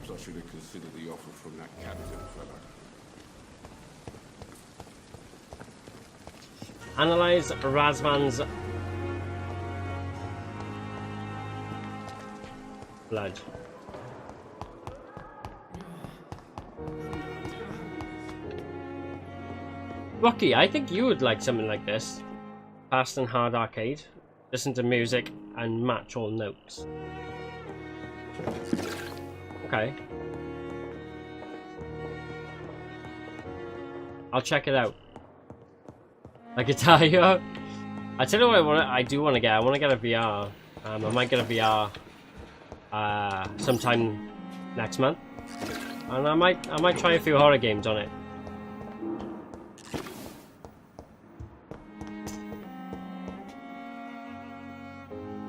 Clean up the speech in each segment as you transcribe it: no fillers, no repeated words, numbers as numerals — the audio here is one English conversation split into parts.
Perhaps I should have considered the offer from that captain fella. Analyze Razvan's blood. Rocky, I think you would like something like this. Fast and hard arcade. Listen to music and match all notes. Okay. I'll check it out. A guitar hero. I tell you what I do want to get. I want to get a VR. I might get a VR sometime next month, and I might try a few horror games on it.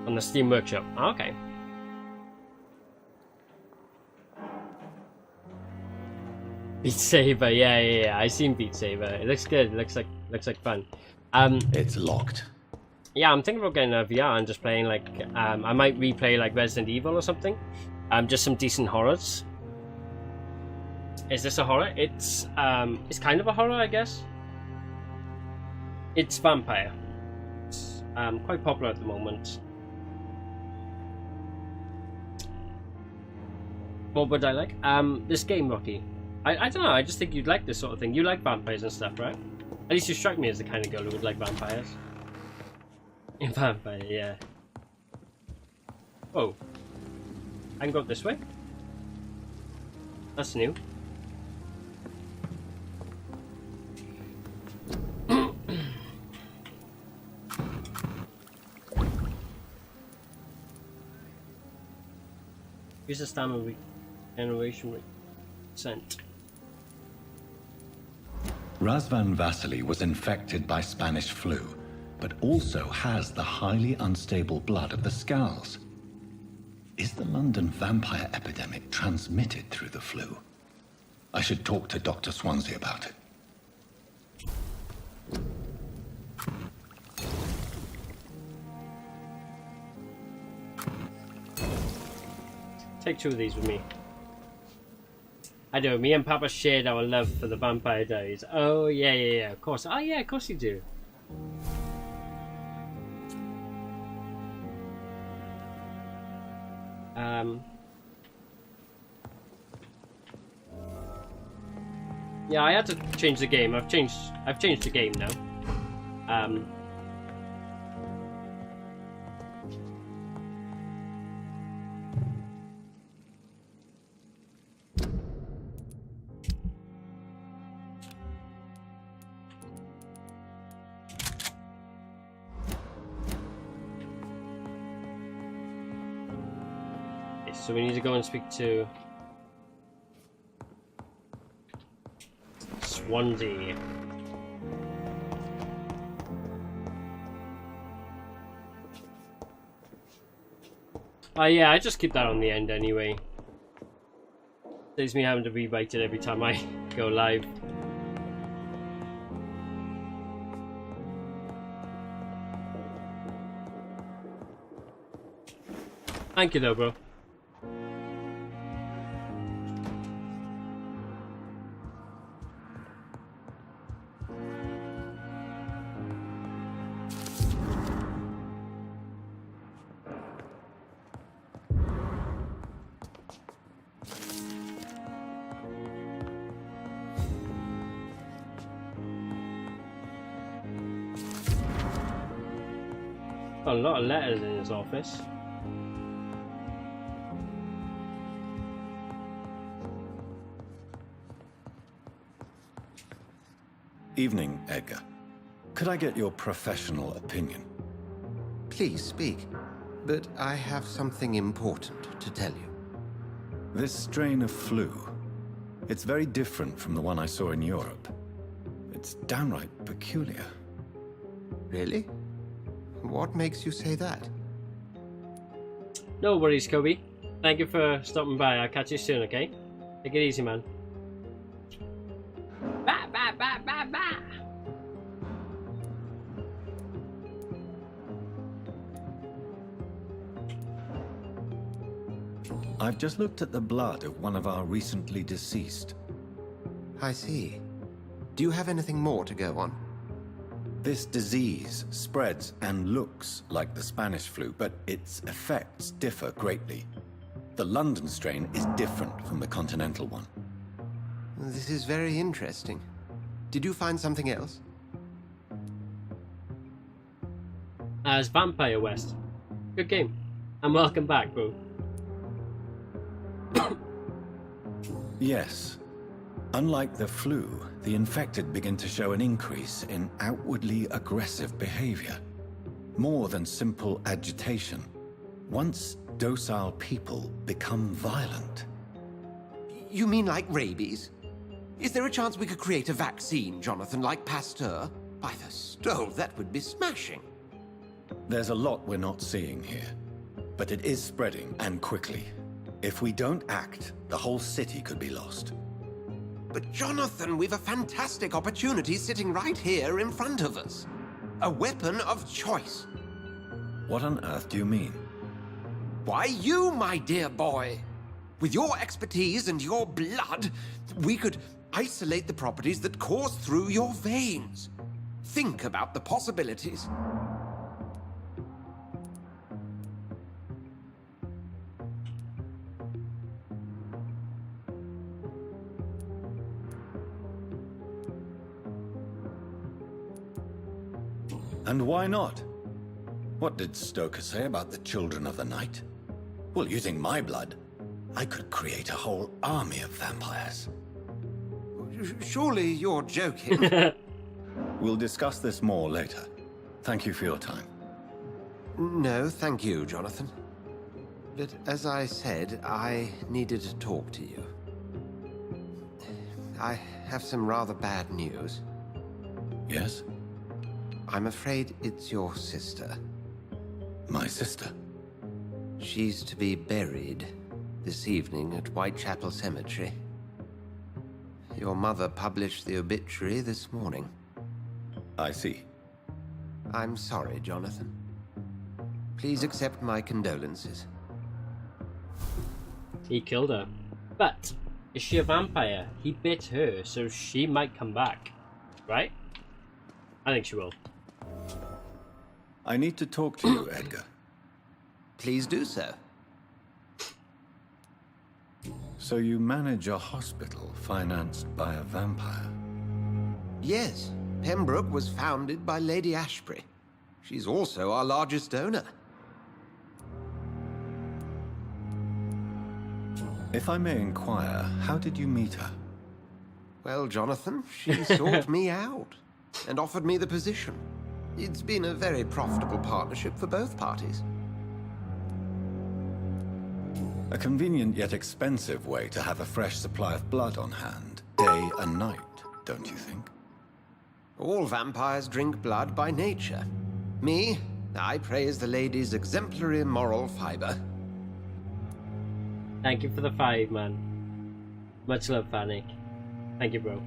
On the Steam Workshop. Oh, okay. Beat Saber, yeah. I seen Beat Saber. It looks good. It looks like fun. It's locked. Yeah, I'm thinking about getting a VR and just playing like I might replay like Resident Evil or something. Just some decent horrors. Is this a horror? It's kind of a horror, I guess. It's Vampire. It's quite popular at the moment. What would I like? This game, Rocky. I don't know, I just think you'd like this sort of thing. You like vampires and stuff, right? At least you strike me as the kind of girl who would like vampires. Vampire, yeah. Oh. I can go up this way? That's new. Use the stamina regeneration rate. Percent. Razvan Vasily was infected by Spanish flu, but also has the highly unstable blood of the Skulls. Is the London vampire epidemic transmitted through the flu? I should talk to Dr. Swansea about it. Take 2 of these with me. I do. Me and Papa shared our love for the Vampire Diaries. Oh yeah, of course. Oh yeah, of course you do. Yeah, I had to change the game. I've changed the game now. So we need to go and speak to Swansea. Oh yeah, I just keep that on the end anyway. Saves me having to rewrite it every time I go live. Thank you though, bro. A lot of letters in his office. Evening, Edgar. Could I get your professional opinion? Please speak, but I have something important to tell you. This strain of flu, it's very different from the one I saw in Europe. It's downright peculiar. Really? What makes you say that? No worries, Kobe. Thank you for stopping by. I'll catch you soon, okay? Take it easy, man. Bah, bah, bah, bah, bah. I've just looked at the blood of one of our recently deceased. I see. Do you have anything more to go on? This disease spreads and looks like the Spanish flu, but its effects differ greatly. The London strain is different from the continental one. This is very interesting. Did you find something else? As Vampire West. Good game. And welcome back, bro. Yes. Unlike the flu, the infected begin to show an increase in outwardly aggressive behavior. More than simple agitation. Once docile people become violent. You mean like rabies? Is there a chance we could create a vaccine, Jonathan, like Pasteur? By the stole, that would be smashing. There's a lot we're not seeing here. But it is spreading, and quickly. If we don't act, the whole city could be lost. But Jonathan, we've a fantastic opportunity sitting right here in front of us. A weapon of choice. What on earth do you mean? Why, you, my dear boy. With your expertise and your blood, we could isolate the properties that course through your veins. Think about the possibilities. And why not? What did Stoker say about the Children of the Night? Well, using my blood, I could create a whole army of vampires. Surely you're joking. We'll discuss this more later. Thank you for your time. No, thank you, Jonathan. But as I said, I needed to talk to you. I have some rather bad news. Yes? I'm afraid it's your sister. My sister? She's to be buried this evening at Whitechapel Cemetery. Your mother published the obituary this morning. I see. I'm sorry, Jonathan. Please accept my condolences. He killed her. But, is she a vampire? He bit her, so she might come back. Right? I think she will. I need to talk to you, Edgar. Please do so. So you manage a hospital financed by a vampire? Yes, Pembroke was founded by Lady Ashbury. She's also our largest donor. If I may inquire, how did you meet her? Well, Jonathan, she sought me out and offered me the position. It's been a very profitable partnership for both parties. A convenient yet expensive way to have a fresh supply of blood on hand, day and night, don't you think? All vampires drink blood by nature. Me, I praise the lady's exemplary moral fiber. Thank you for the 5, man. Much love, Panic. Thank you, bro.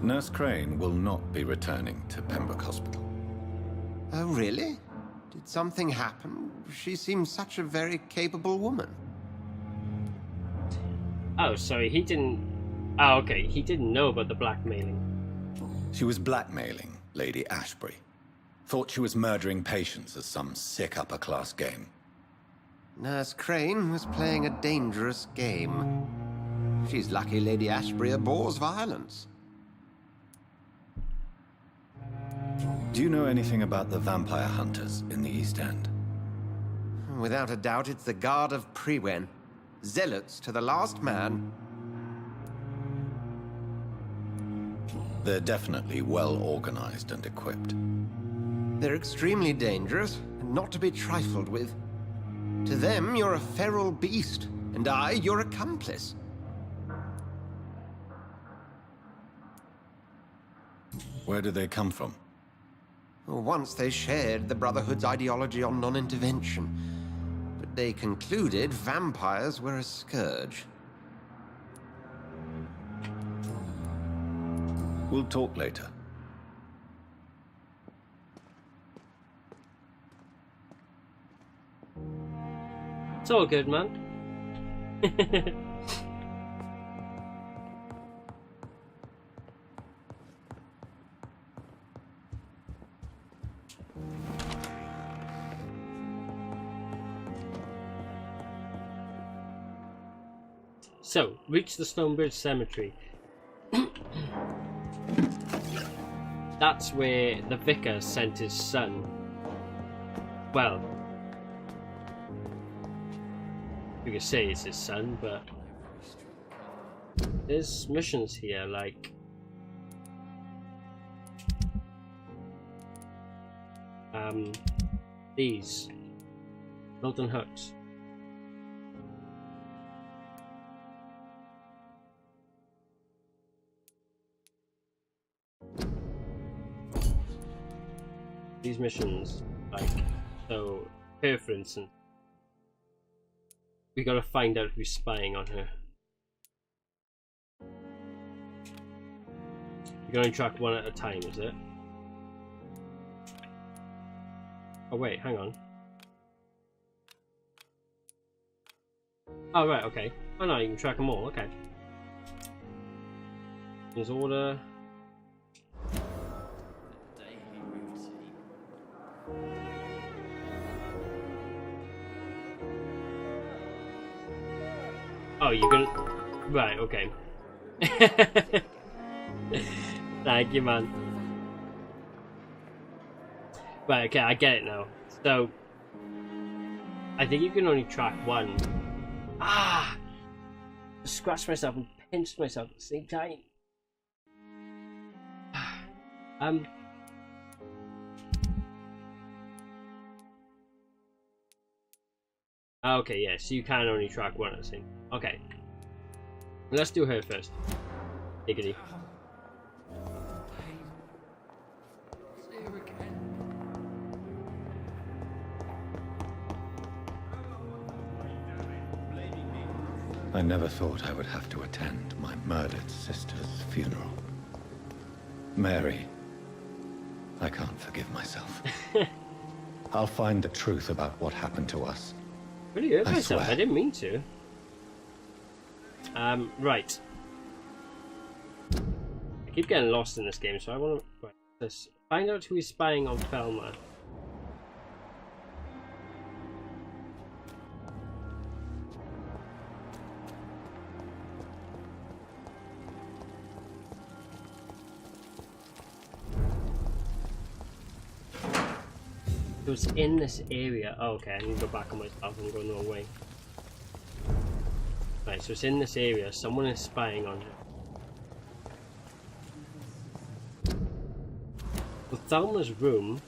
Nurse Crane will not be returning to Pembroke Hospital. Oh, really? Did something happen? She seems such a very capable woman. Oh, sorry, he didn't... Oh, okay, he didn't know about the blackmailing. She was blackmailing Lady Ashbury. Thought she was murdering patients as some sick upper-class game. Nurse Crane was playing a dangerous game. She's lucky Lady Ashbury abhors violence. Do you know anything about the vampire hunters in the East End? Without a doubt, it's the Guard of Prewen. Zealots to the last man. They're definitely well organized and equipped. They're extremely dangerous and not to be trifled with. To them, you're a feral beast, and I, your accomplice. Where do they come from? Once they shared the Brotherhood's ideology on non-intervention, but they concluded vampires were a scourge. We'll talk later. It's all good, man. So, reach the Stonebridge Cemetery. That's where the vicar sent his son. Well, you could say it's his son, but there's missions here like these Milton hooks. These missions, like, so here for instance, we gotta find out who's spying on her. You can only track one at a time, is it? Oh wait, hang on. Oh right, okay. Oh no, you can track them all, okay. There's order. Oh, you can... Right, okay. Thank you, man. Right, okay, I get it now. So, I think you can only track one. Ah! I scratched myself and pinched myself at the same time. Okay, yeah, so you can only track one at the same. Okay. Let's do her first. Diggity. I never thought I would have to attend my murdered sister's funeral. Mary, I can't forgive myself. I'll find the truth about what happened to us. Really hurt I myself, swear. I didn't mean to. Right. I keep getting lost in this game, so I want to... Right, let's find out who is spying on Thelma. It was in this area. Oh, okay, I need to go back on myself. I'm going the wrong way. Right, so it's in this area. Someone is spying on her. Well, Thelma's room.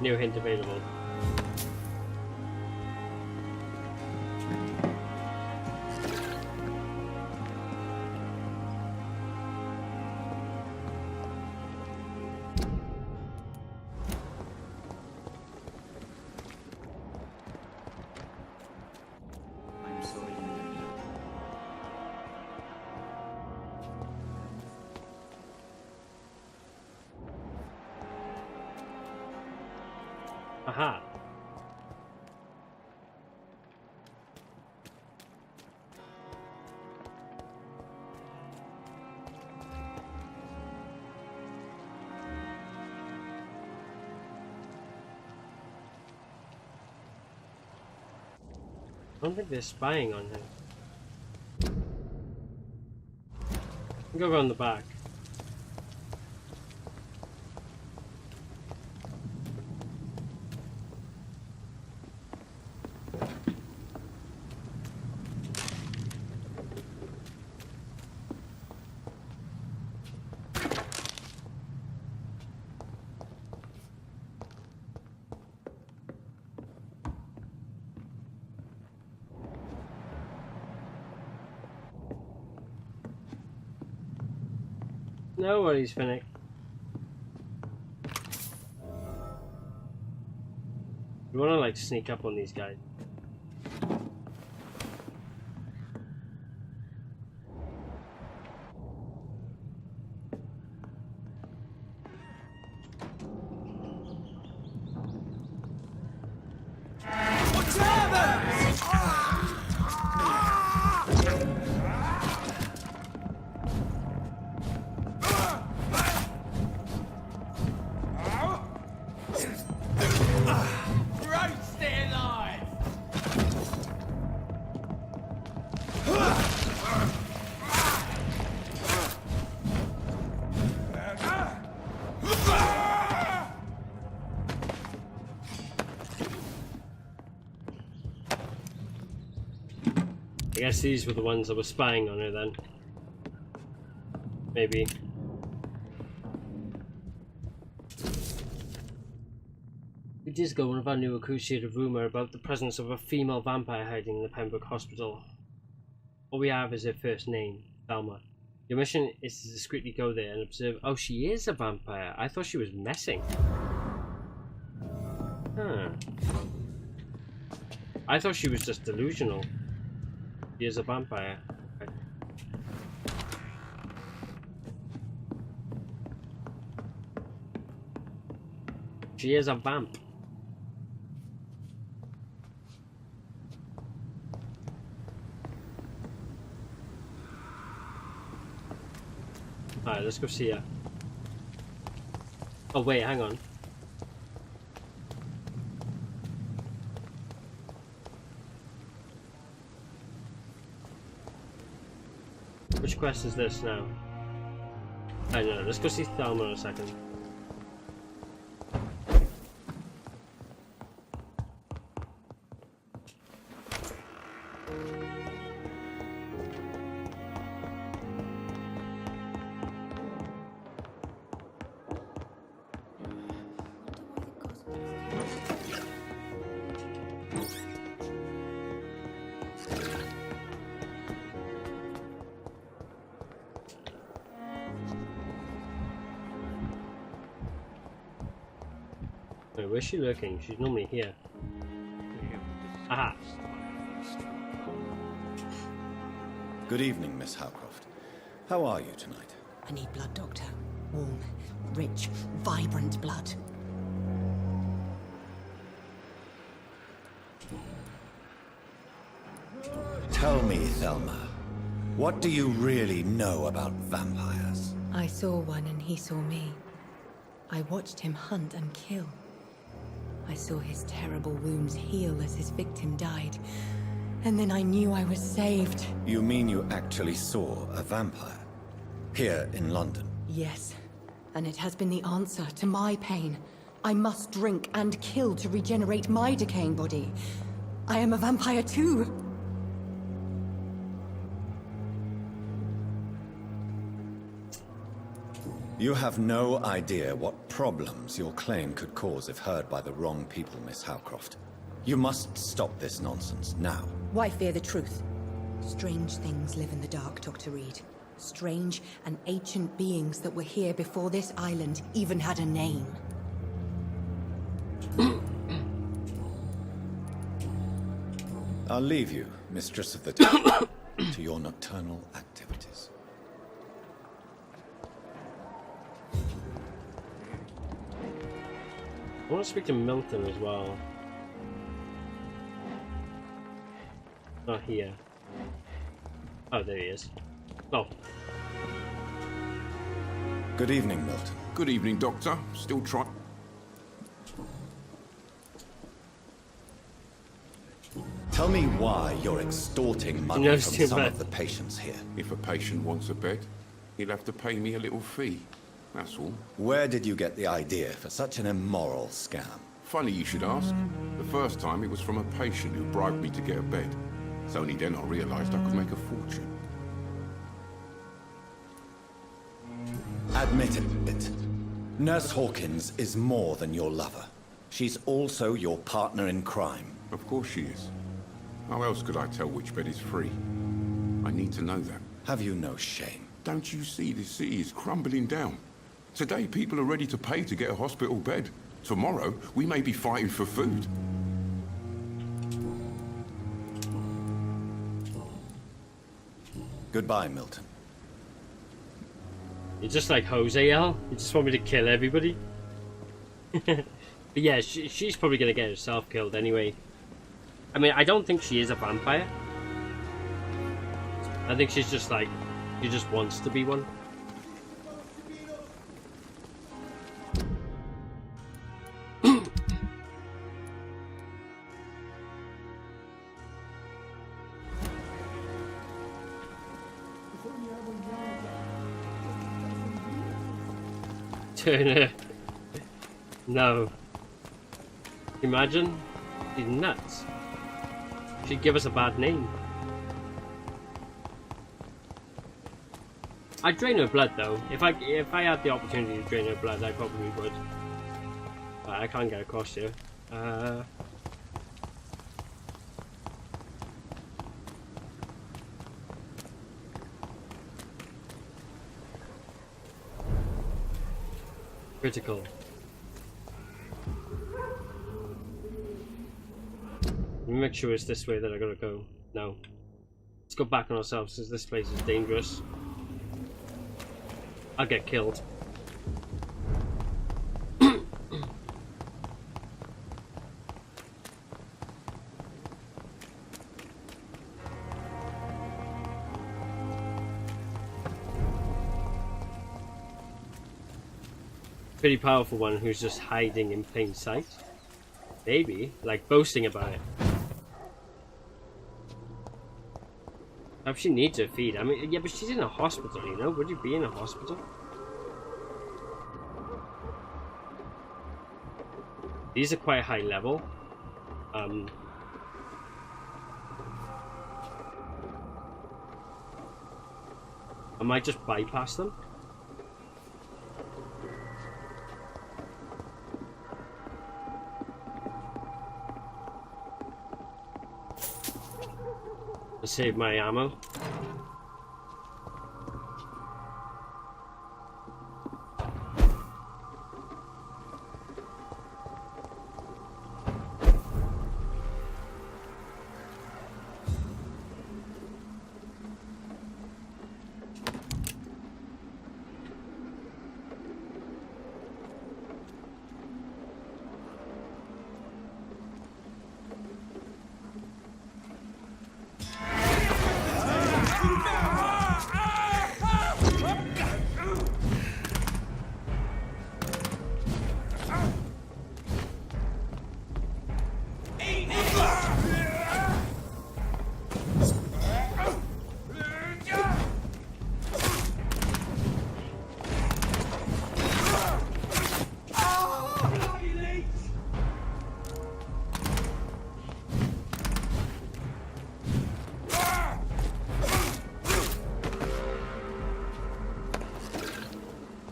New hint available. I'm sorry you didn't know. Aha. I don't think they're spying on her. Go around the back. No worries, Finnick. We want to like sneak up on these guys. I guess these were the ones that were spying on her then. Maybe. 2 days ago, one of our new recruits shared a rumour about the presence of a female vampire hiding in the Pembroke Hospital. All we have is her first name, Thelma. Your mission is to discreetly go there and observe. Oh, she is a vampire. I thought she was messing. Huh. I thought she was just delusional. She is a vampire. Okay. She is a vamp. Alright, let's go see her. Oh wait, hang on. Which quest is this now? I don't know, let's go see Thelma in a second. Wait, where's she lurking? She's normally here. Aha! Good evening, Miss Howcroft. How are you tonight? I need blood, Doctor. Warm, rich, vibrant blood. Tell me, Thelma, what do you really know about vampires? I saw one and he saw me. I watched him hunt and kill. I saw his terrible wounds heal as his victim died. And then I knew I was saved. You mean you actually saw a vampire? Here in London? Yes. And it has been the answer to my pain. I must drink and kill to regenerate my decaying body. I am a vampire too. You have no idea what problems your claim could cause if heard by the wrong people, Miss Howcroft. You must stop this nonsense, now. Why fear the truth? Strange things live in the dark, Dr. Reed. Strange and ancient beings that were here before this island even had a name. I'll leave you, Mistress of the Dark, to your nocturnal activities. I want to speak to Milton as well. Not here. Oh, there he is. Oh. Good evening, Milton. Good evening, Doctor. Still trying. Tell me why you're extorting money knows from too some much. of the patients here. If a patient wants a bed, he'll have to pay me a little fee. That's all. Where did you get the idea for such an immoral scam? Funny you should ask. The first time it was from a patient who bribed me to get a bed. It's only then I realized I could make a fortune. Admit it. Nurse Hawkins is more than your lover. She's also your partner in crime. Of course she is. How else could I tell which bed is free? I need to know that. Have you no shame? Don't you see this city is crumbling down? Today people are ready to pay to get a hospital bed. Tomorrow we may be fighting for food. Goodbye, Milton. You're just like Jose L. You just want me to kill everybody. But yeah, she's probably gonna get herself killed anyway. I mean, I don't think she is a vampire. I think she's just like, she just wants to be one. Turner. No. Imagine? She's nuts. She'd give us a bad name. I'd drain her blood though. If I had the opportunity to drain her blood, I probably would. But I can't get across here. Critical. Make sure it's this way that I gotta go. No. Let's go back on ourselves because this place is dangerous. I'll get killed. Pretty powerful one who's just hiding in plain sight. Maybe, like boasting about it. If she needs her feed, I mean, yeah, but she's in a hospital, you know? Would you be in a hospital? These are quite high level. I might just bypass them. To save my ammo.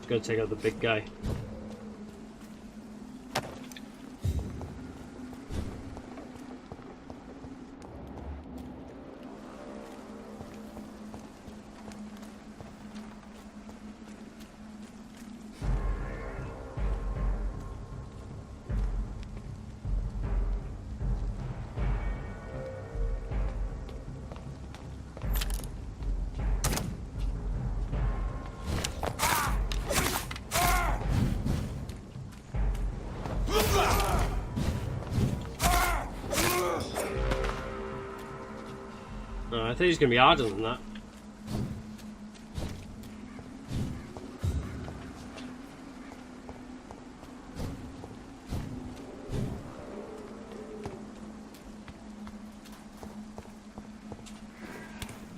Go take out the big guy. I think he's gonna be harder than that.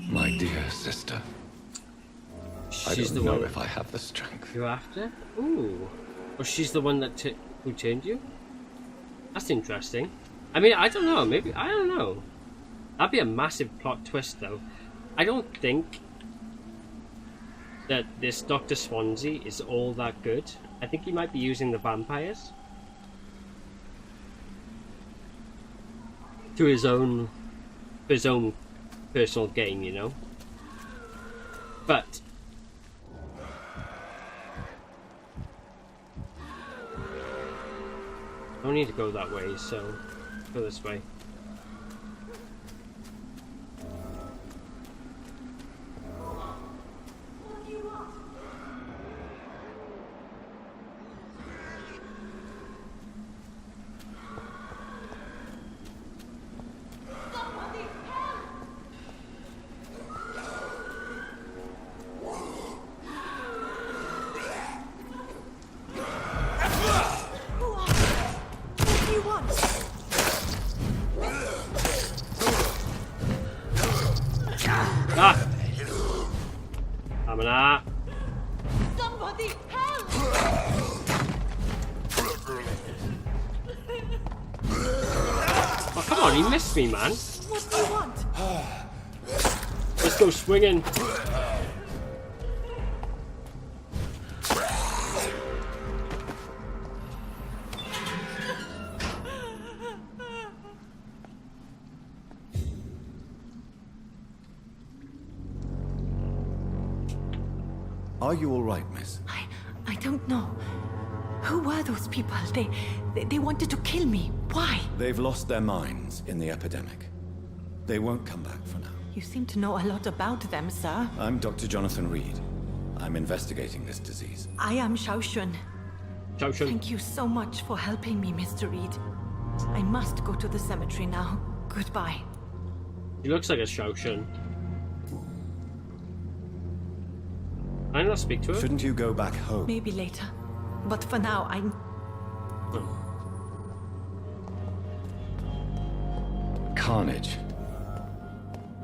My dear sister, I She's don't the know one if I have the strength. you're after? Ooh. Or she's the one that who turned you? That's interesting. I mean, I don't know. Maybe, I don't know. That'd be a massive plot twist, though. I don't think that this Dr. Swansea is all that good. I think he might be using the vampires to his own personal gain, you know. But I don't need to go that way, so go this way. Somebody help! Oh, come on, he missed me, man. What do you want? Let's go swinging. Are you all right, miss? I don't know. Who were those people? They wanted to kill me. Why? They've lost their minds in the epidemic. They won't come back for now. You seem to know a lot about them, sir. I'm Dr. Jonathan Reed. I'm investigating this disease. I am Shaoshun. Shaoshun. Thank you so much for helping me, Mr. Reed. I must go to the cemetery now. Goodbye. He looks like a Shaoshun. I not speak to her. Shouldn't you go back home? Maybe later. But for now, I'm... Carnage.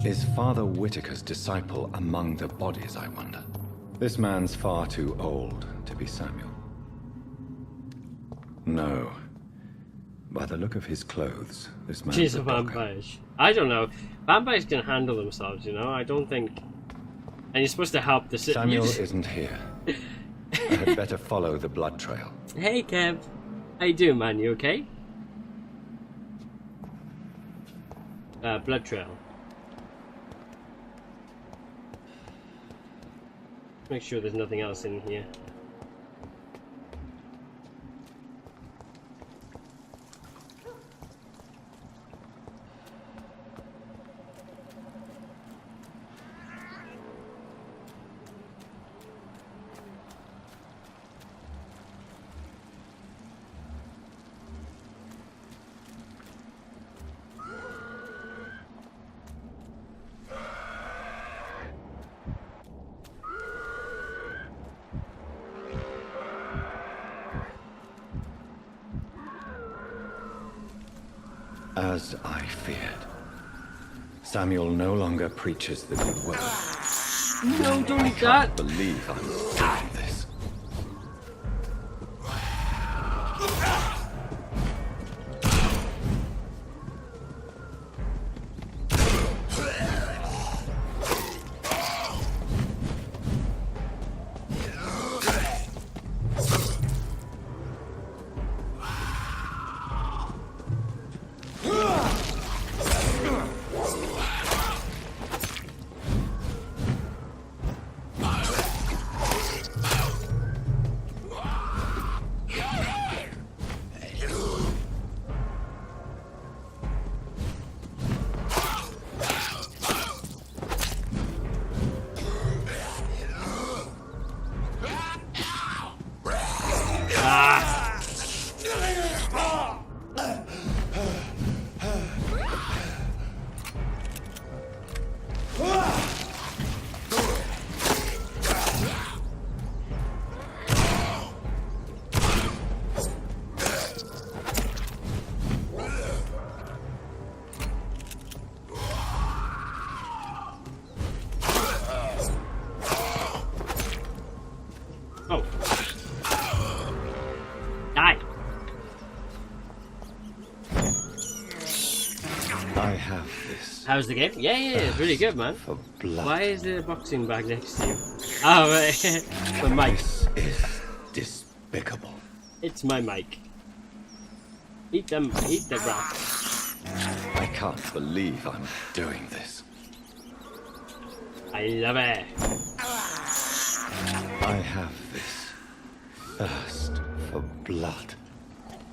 Is Father Whitaker's disciple among the bodies, I wonder? This man's far too old to be Samuel. No. By the look of his clothes, this man's She's a a docker. vampire. I don't know. Vampires can handle themselves, you know? I don't think... And you're supposed to help the city. Samuel isn't here. I had better follow the blood trail. Hey, Kev. How you doing, man? You okay? Blood trail. Make sure there's nothing else in here. As I feared. Samuel no longer preaches the good word. No, don't eat I that. can't believe I'm doing this. Oh. Die. I have this. How's the game? Yeah, it's really good, man. For blood. Why is there a boxing bag next to you? Oh, right. The mic. This is despicable. It's my mic. Eat them. Eat the rat. I can't believe I'm doing this. I love it. I have this thirst for blood.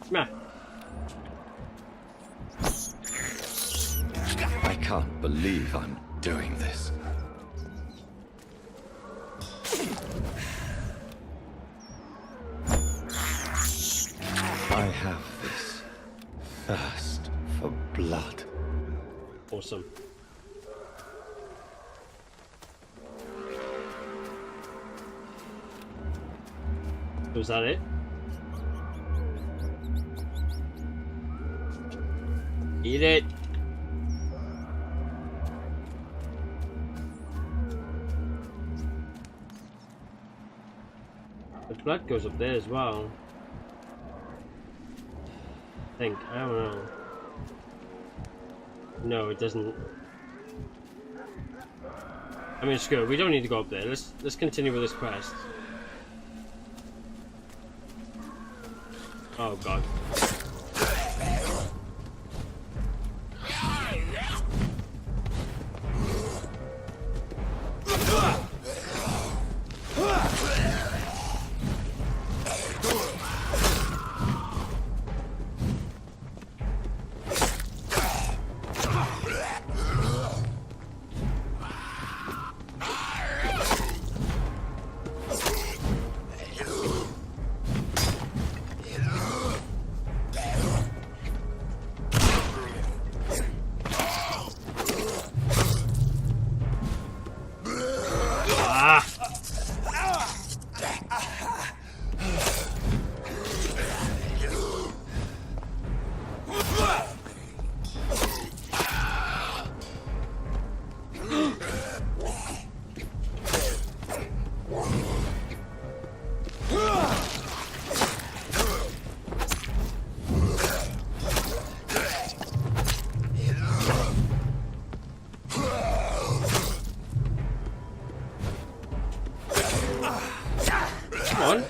Nah. I can't believe I'm doing this. I have this thirst for blood. Awesome. Was that it? Eat it. The blood goes up there as well. I think. I don't know. No, it doesn't. I mean, screw it. We don't need to go up there. Let's continue with this quest. Oh god.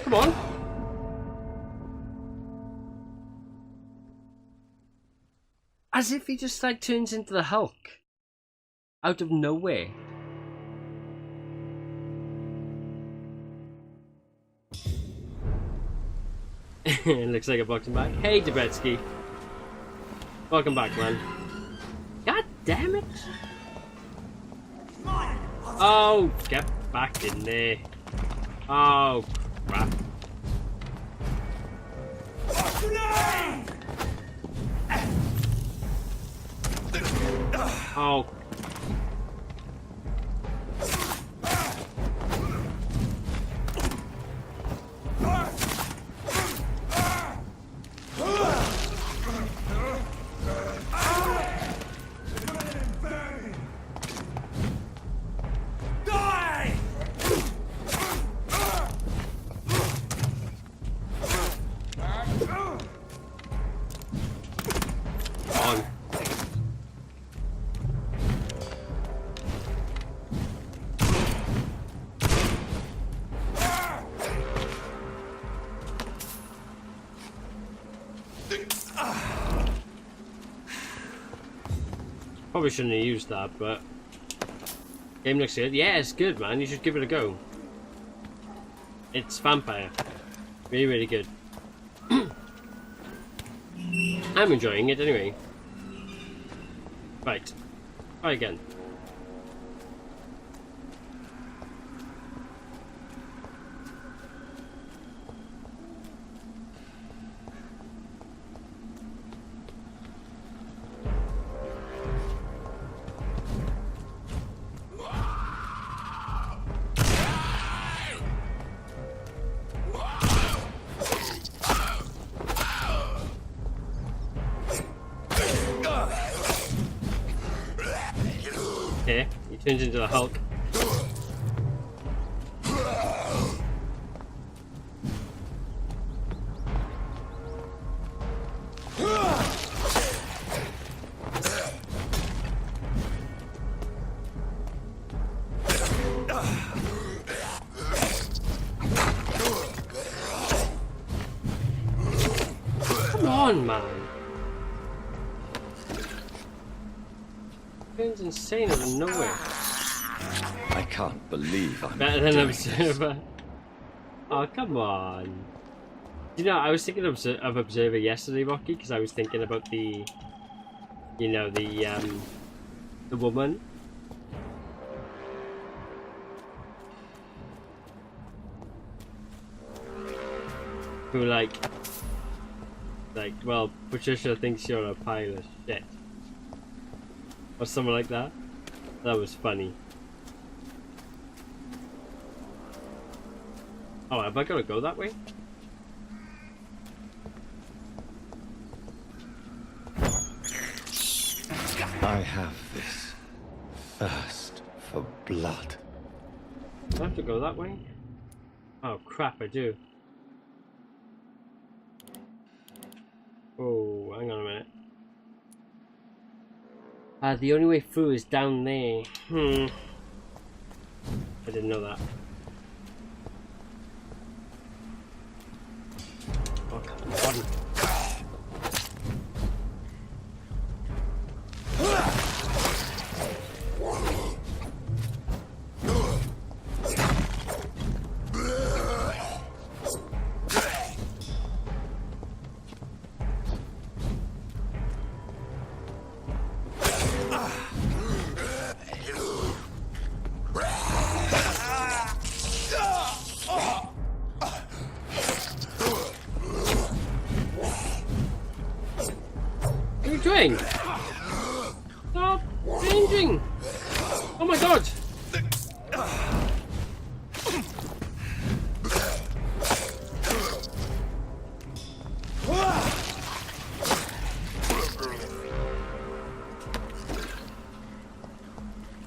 Come on. As if he just like turns into the Hulk. Out of nowhere. Looks like a boxing bag. Hey Debetsky. Welcome back, man. God damn it. Oh, get back in there. Oh, crap. Oh. Probably shouldn't have used that, but game looks good. Yeah, it's good, man. You should give it a go. It's Vampire. Really, really good. I'm enjoying it anyway. Right. Try again. Here, he turns into the Hulk. Come on, man. Turns insane out of nowhere. I can't believe I'm Better than doing Observer. Oh, come on. You know, I was thinking of Observer yesterday, Rocky, because I was thinking about the, you know, the woman. Who, like, well, Patricia thinks you're a pile of shit. Or something like that. That was funny. Oh, have I got to go that way? I have this thirst for blood. Do I have to go that way? Oh crap, I do. Oh, hang on a minute. The only way through is down there. I didn't know that. Oh, come on. What are you doing? Stop changing! Oh my god!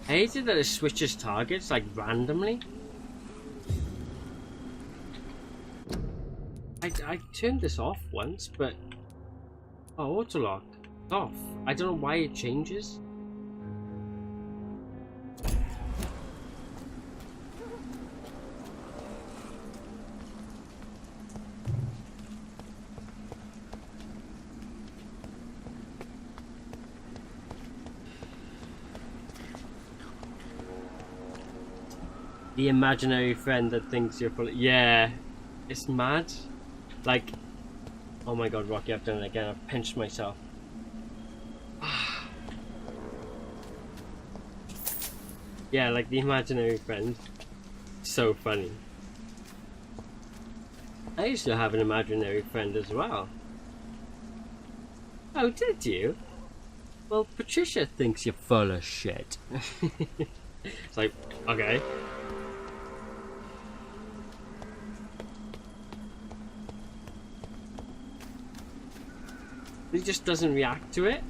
I hate it that it switches targets like randomly. I turned this off once, but oh, autolock off. I don't know why it changes. The imaginary friend that thinks you're full. Yeah, it's mad. Like, oh my god, Rocky, I've done it again. I've pinched myself. Yeah, like the imaginary friend. So funny. I used to have an imaginary friend as well. Oh, did you? Well, Patricia thinks you're full of shit. It's like, okay. He just doesn't react to it.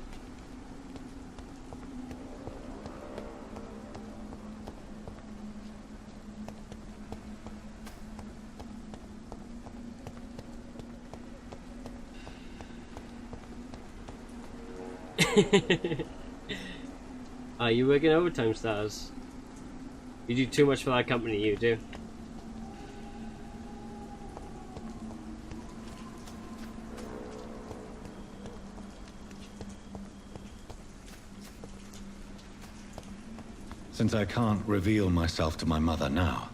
You working overtime, Stars? You do too much for that company, you do. Since I can't reveal myself to my mother now,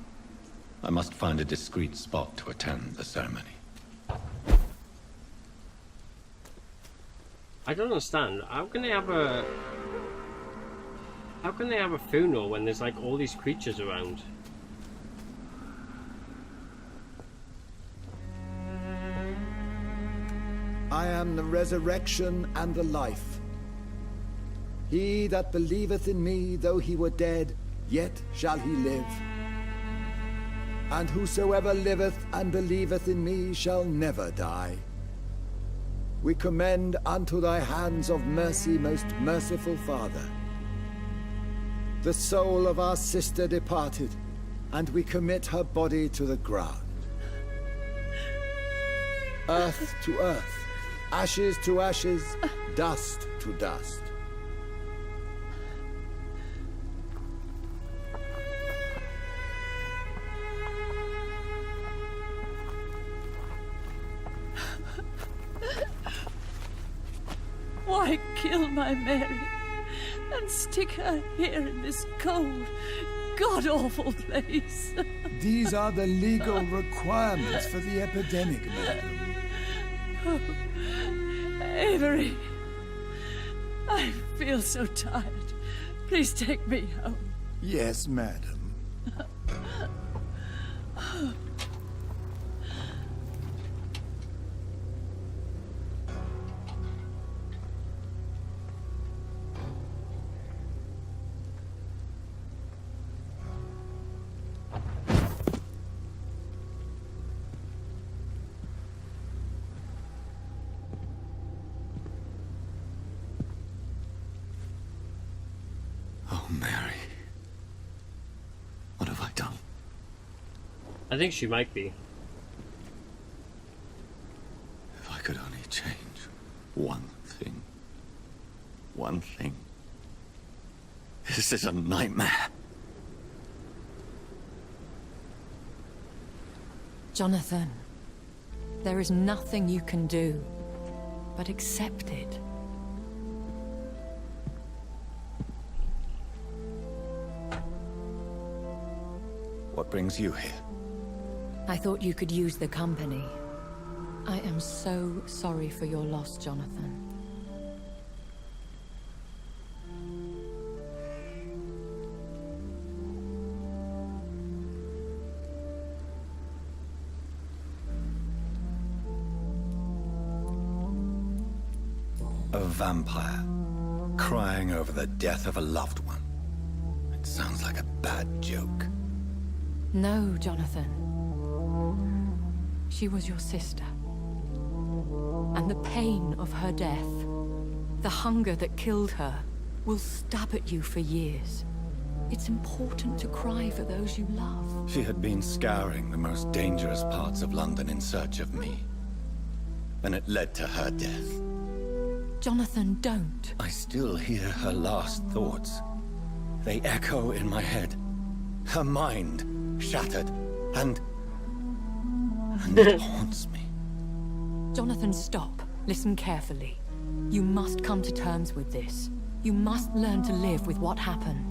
I must find a discreet spot to attend the ceremony. I don't understand. How can they have a funeral when there's like all these creatures around? I am the resurrection and the life. He that believeth in me, though he were dead, yet shall he live. And whosoever liveth and believeth in me shall never die. We commend unto thy hands of mercy, most merciful Father, the soul of our sister departed, and we commit her body to the ground. Earth to earth, ashes to ashes, dust to dust. Why kill my Mary and stick her here in this cold, god-awful place? These are the legal requirements for the epidemic, madam. Oh, Avery, I feel so tired. Please take me home. Yes, madam. Oh, Mary. What have I done? I think she might be. If I could only change. One thing. One thing. This is a nightmare. Jonathan, there is nothing you can do but accept it. What brings you here? I thought you could use the company. I am so sorry for your loss, Jonathan. A vampire, crying over the death of a loved one. It sounds like a bad joke. No, Jonathan. She was your sister. And the pain of her death, the hunger that killed her, will stab at you for years. It's important to cry for those you love. She had been scouring the most dangerous parts of London in search of me. And it led to her death. Jonathan, don't. I still hear her last thoughts. They echo in my head. Her mind shattered, and it haunts me. Jonathan, stop. Listen carefully. You must come to terms with this. You must learn to live with what happened.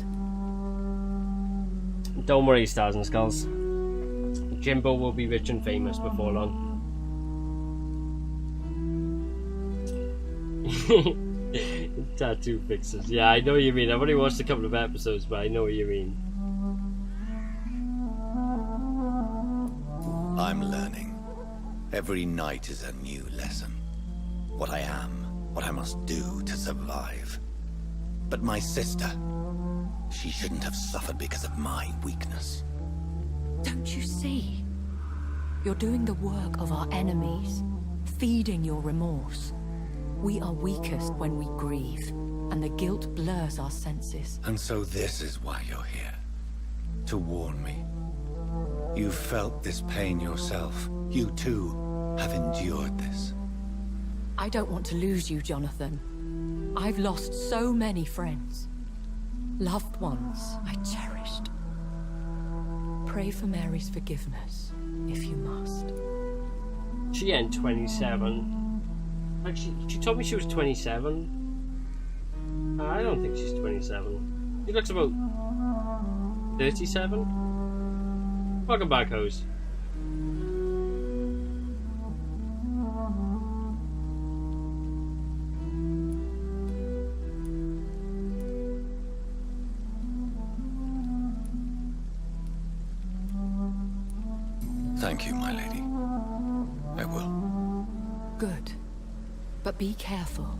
Don't worry, Stars and Skulls. Jimbo will be rich and famous before long. Tattoo fixes. Yeah, I know what you mean. I've only watched a couple of episodes, but I know what you mean. I'm learning. Every night is a new lesson. What I am, what I must do to survive. But my sister, she shouldn't have suffered because of my weakness. Don't you see? You're doing the work of our enemies, feeding your remorse. We are weakest when we grieve, and the guilt blurs our senses. And so this is why you're here. To warn me. You've felt this pain yourself. You too have endured this. I don't want to lose you, Jonathan. I've lost so many friends. Loved ones I cherished. Pray for Mary's forgiveness, if you must. She ain't 27. Actually, she told me she was 27. I don't think she's 27. She looks about 37. Welcome back, host. Thank you, my lady. I will. Good. But be careful.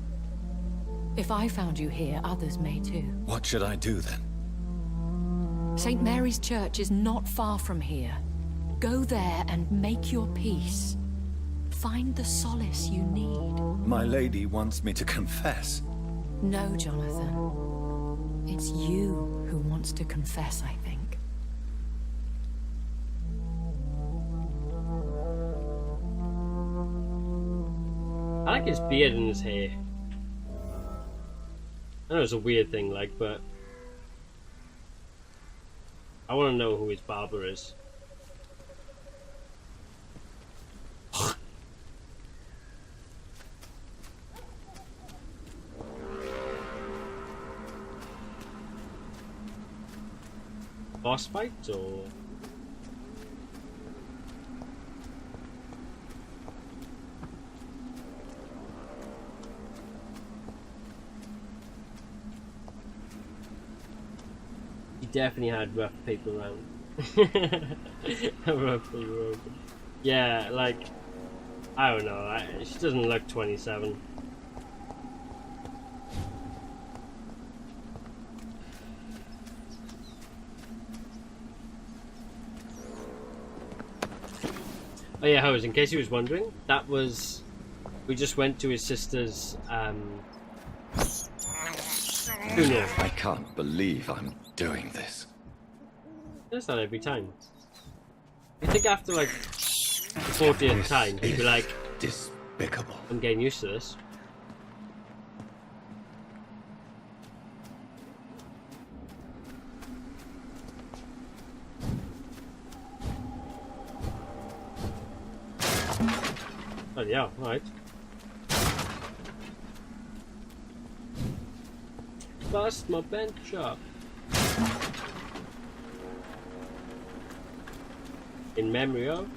If I found you here, others may too. What should I do then? St. Mary's Church is not far from here. Go there and make your peace. Find the solace you need. My lady wants me to confess. No, Jonathan. It's you who wants to confess, I think. I like his beard and his hair. I know it's a weird thing, like, but I want to know who his barber is. Boss fight or? Definitely had rough paper around. Rough paper around. Yeah, like, I don't know. She doesn't look 27. Oh yeah, Hose, in case you was wondering, that was... We just went to his sister's, funeral. I can't believe I'm doing this. That's not every time. I think after like 40th time, he'd be like, Despicable. I'm getting used to this. Oh yeah, alright. Bust my bench up. In memory of.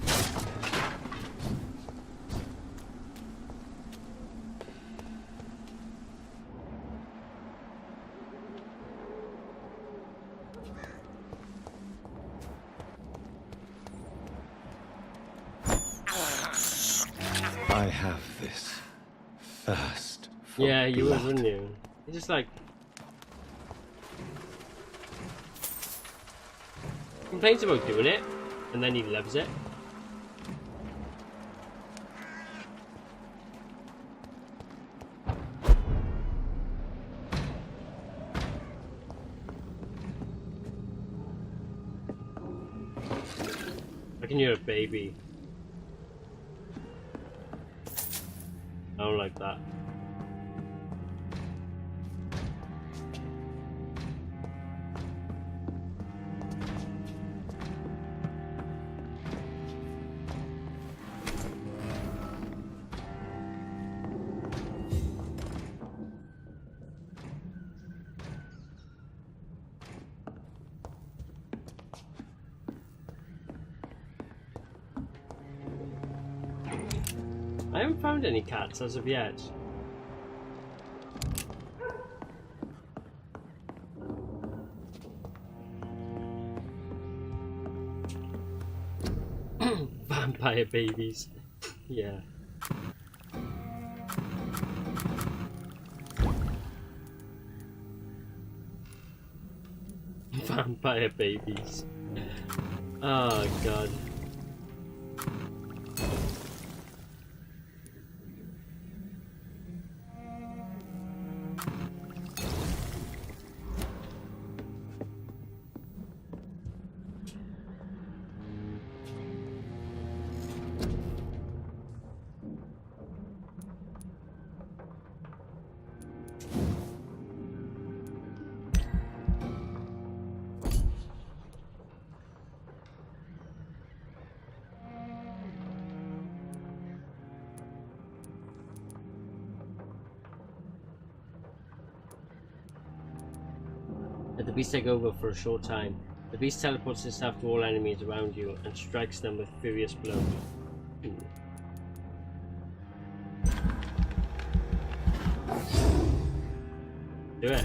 I have this thirst for Yeah, you would, blood. wouldn't you? You just like complains about doing it, and then he loves it. I can hear a baby. I don't like that. I haven't found any cats as of yet. Vampire babies. Yeah. Vampire babies. Oh god. Let the beast take over for a short time. The beast teleports itself to all enemies around you and strikes them with furious blows. Do it.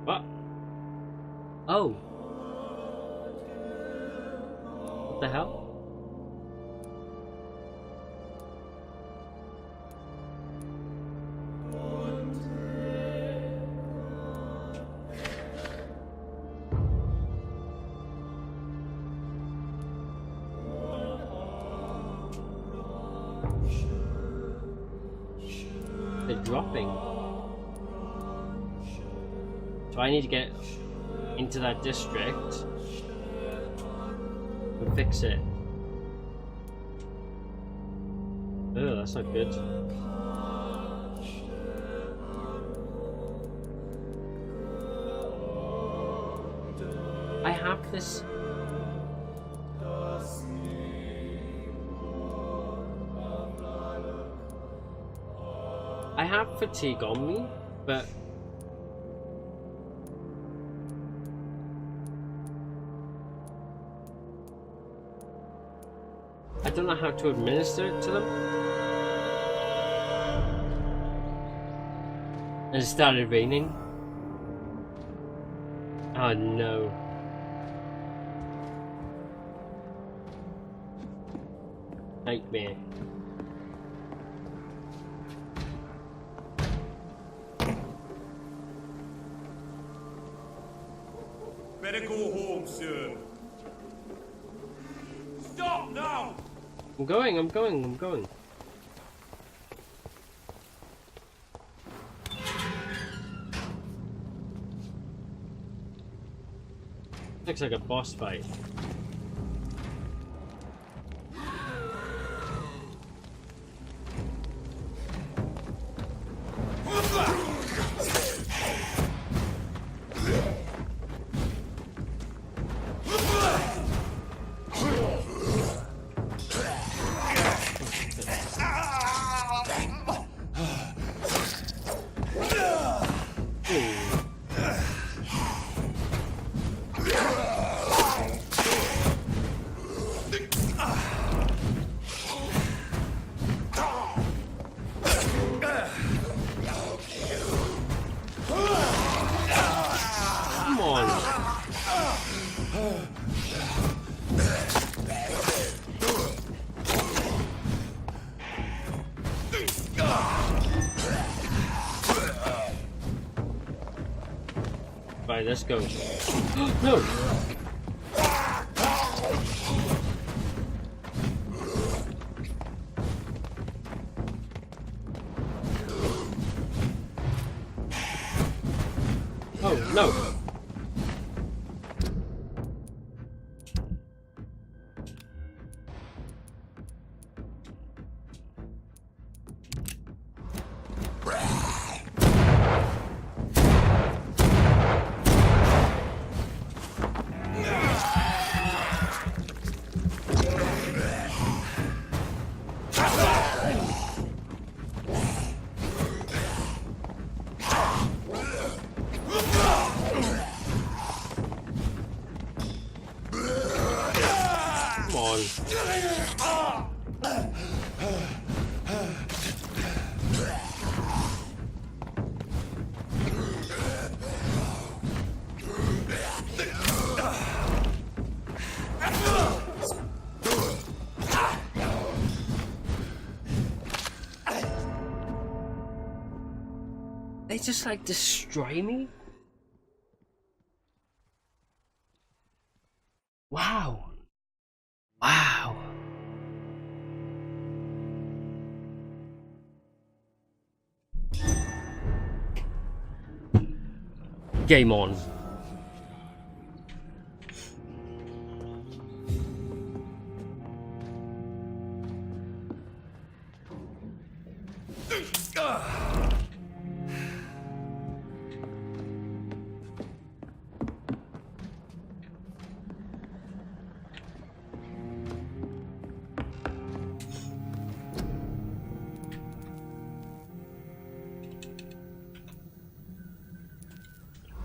What? Oh. What the hell? They're dropping. So I need to get into that district and fix it. Oh, that's not good. I have this. I have fatigue on me, but I don't know how to administer it to them. And it started raining. Oh no. Nightmare. Better go home, sir. Stop now! I'm going. Looks like a boss fight. Alright, let's go. No! Oh, no! They just like destroy me? Wow. Wow. Game on.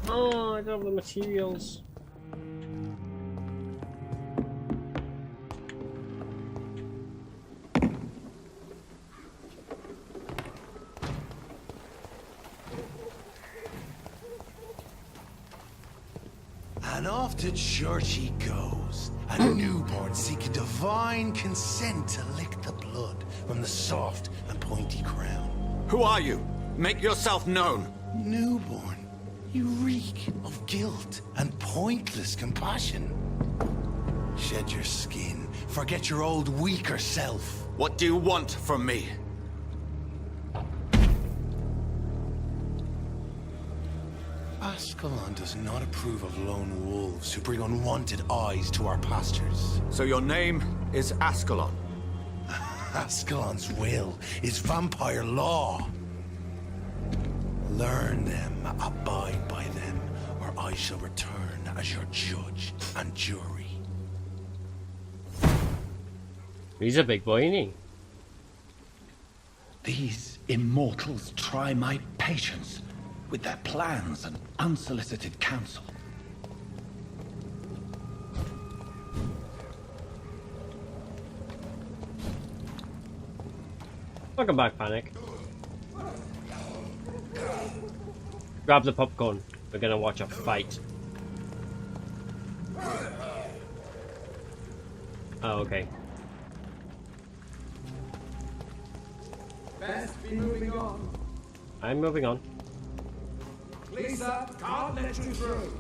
Oh, I don't have the materials. And off to church he goes, a newborn seeking divine consent to lick the blood from the soft and pointy crown. Who are you? Make yourself known. Newborn, you reek of guilt and pointless compassion. Shed your skin, forget your old weaker self. What do you want from me? Ascalon does not approve of lone wolves who bring unwanted eyes to our pastures. So your name is Ascalon? Ascalon's will is vampire law. Learn them, abide by them, or I shall return as your judge and jury. He's a big boy, isn't he? These immortals try my patience with their plans and unsolicited counsel. Welcome back, Panic. Grab the popcorn. We're gonna watch a fight. Oh, okay. Best be moving on. I'm moving on. Lisa, can't let you through.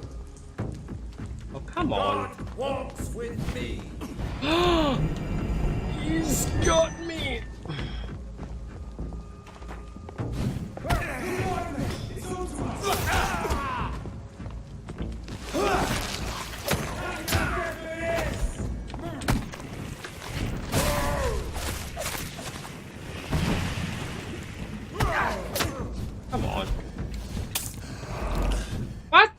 Oh, come on. God walks with me. He's got me. Come on. What?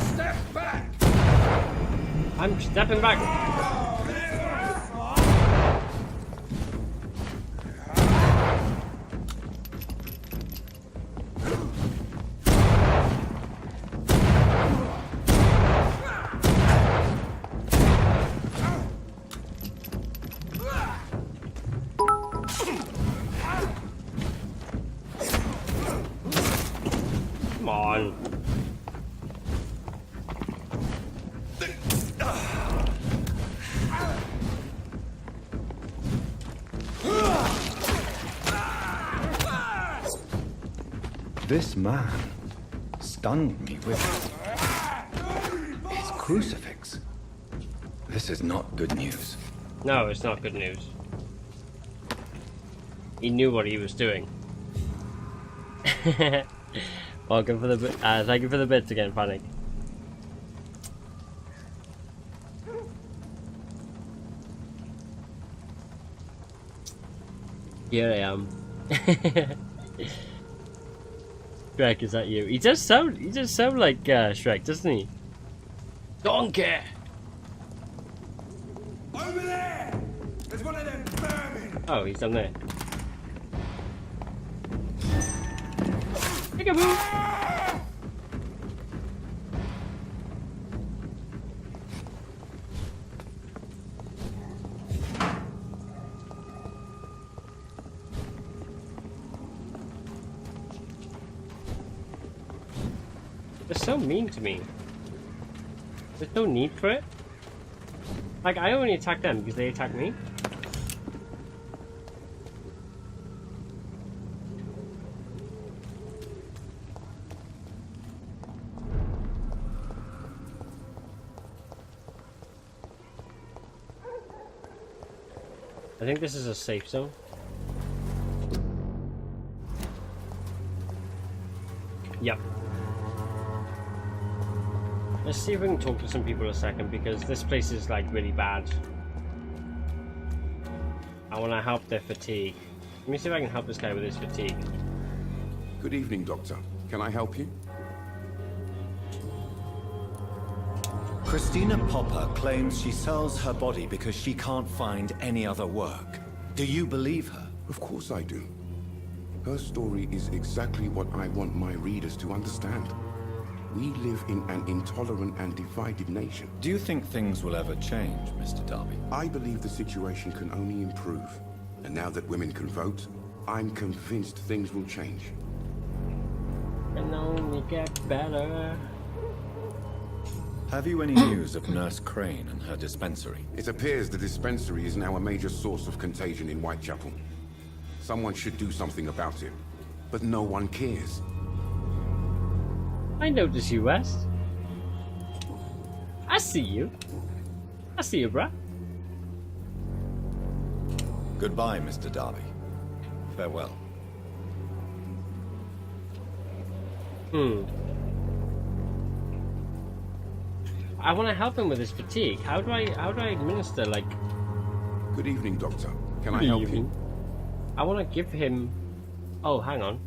Step back. I'm stepping back. Come on. This man stunned me with his crucifix. This is not good news. No, it's not good news. He knew what he was doing. Welcome for the thank you for the bits again, Panic. Here I am. Shrek, is that you? He does sound like Shrek, doesn't he? Donkey! Over there! There's one of them vermin! Oh, he's down there. Peekaboo! They're so mean to me. There's no need for it. Like, I only attack them because they attack me. I think this is a safe zone. Yep. Let's see if we can talk to some people a second, because this place is like really bad. I want to help their fatigue. Let me see if I can help this guy with his fatigue. Good evening, Doctor. Can I help you? Christina Popper claims she sells her body because she can't find any other work. Do you believe her? Of course I do. Her story is exactly what I want my readers to understand. We live in an intolerant and divided nation. Do you think things will ever change, Mr. Darby? I believe the situation can only improve. And now that women can vote, I'm convinced things will change. And only get better. Have you any news of Nurse Crane and her dispensary? It appears the dispensary is now a major source of contagion in Whitechapel. Someone should do something about it, but no one cares. I notice you, West. I see you. I see you, bruh. Goodbye, Mr. Darby. Farewell. I want to help him with his fatigue. How do I administer, like... Good evening, Doctor. Can I help you? I want to give him... Oh, hang on.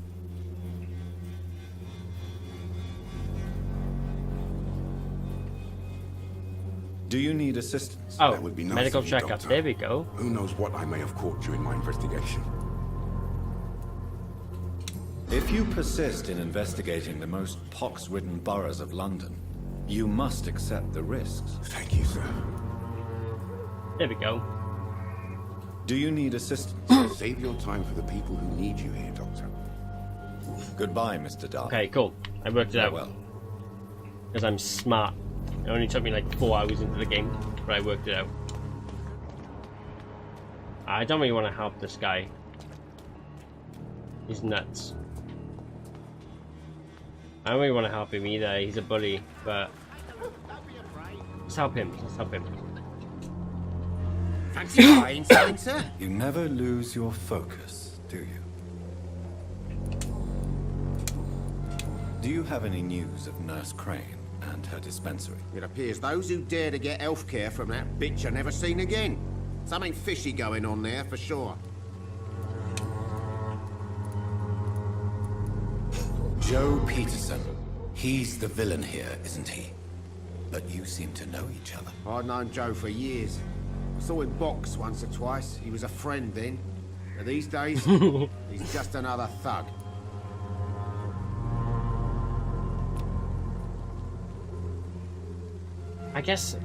Do you need assistance? Oh, That would be nice medical of you, checkup. Doctor. There we go. Who knows what I may have caught during my investigation. If you persist in investigating the most pox-ridden boroughs of London, you must accept the risks. Thank you, sir. There we go. Do you need assistance? Save your time for the people who need you here, Doctor. Goodbye, Mr. Darby. Okay, cool. I worked it out. Farewell. Because I'm smart. It only took me like 4 hours into the game, but I worked it out. I don't really want to help this guy. He's nuts. I don't really want to help him either. He's a bully, but let's help him. Let's help him. Fancy buying something, sir? You never lose your focus, do you? Do you have any news of Nurse Crane and her dispensary? It appears those who dare to get health care from that bitch are never seen again. Something fishy going on there, for sure. Joe Peterson. He's the villain here, isn't he? But you seem to know each other. I've known Joe for years. I saw him box once or twice. He was a friend then. But these days, he's just another thug. I guess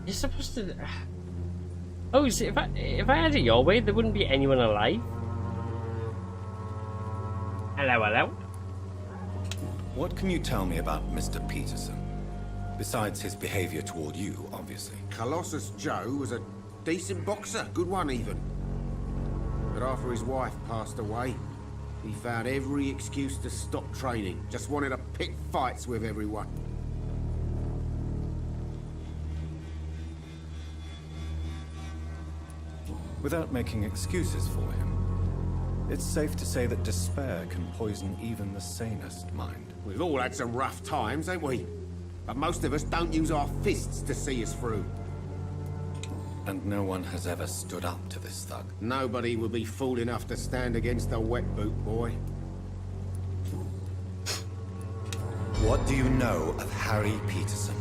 you're supposed to. Oh, so if I had it your way, there wouldn't be anyone alive. Hello, hello. What can you tell me about Mr. Peterson? Besides his behavior toward you, obviously. Colossus Joe was a decent boxer, good one even. But after his wife passed away, He found every excuse to stop training. Just wanted to pick fights with everyone. Without making excuses for him, it's safe to say that despair can poison even the sanest mind. We've all had some rough times, ain't we? But most of us don't use our fists to see us through. And no one has ever stood up to this thug. Nobody will be fool enough to stand against a wet boot boy. What do you know of Harry Peterson?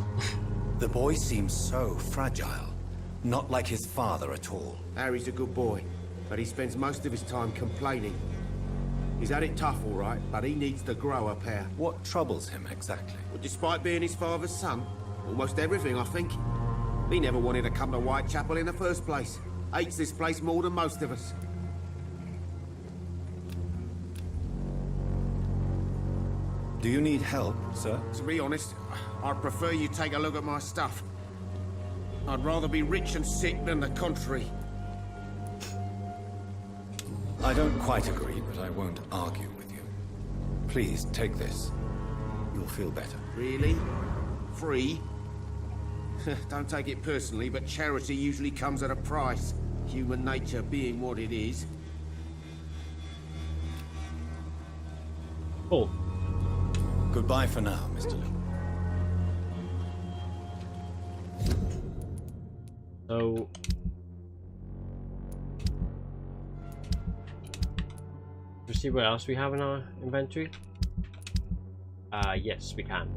The boy seems so fragile. Not like his father at all. Harry's a good boy, but he spends most of his time complaining. He's had it tough, all right, but he needs to grow a pair. What troubles him exactly? Well, despite being his father's son, almost everything, I think. He never wanted to come to Whitechapel in the first place. Hates this place more than most of us. Do you need help, sir? To be honest, I'd prefer you take a look at my stuff. I'd rather be rich and sick than the contrary. I don't quite agree, but I won't argue with you. Please, take this. You'll feel better. Really? Free? Don't take it personally, but charity usually comes at a price. Human nature being what it is. Oh. Goodbye for now, Mr. Liu. So... let's see what else we have in our inventory. Yes, we can.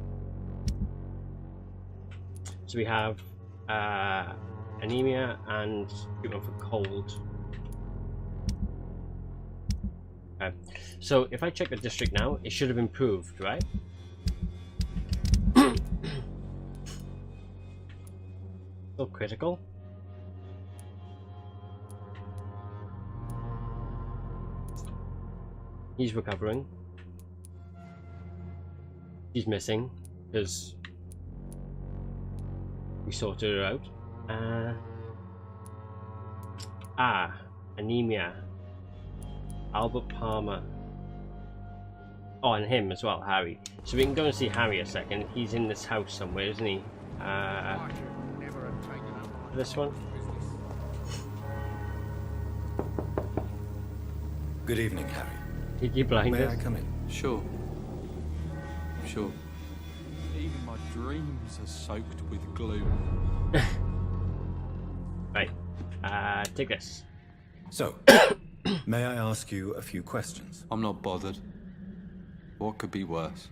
So we have anemia and treatment for cold. Okay. So if I check the district now, it should have improved, right? Still critical. He's recovering. He's missing because we sorted her out. Anemia. Albert Palmer. Oh, and him as well, Harry. So we can go and see Harry a second. He's in this house somewhere, isn't he? This one. Good evening, Harry. Did you blind May us? I come in? Sure. Sure. Even my dreams are soaked with gloom. Right. Take this. So, may I ask you a few questions? I'm not bothered. What could be worse?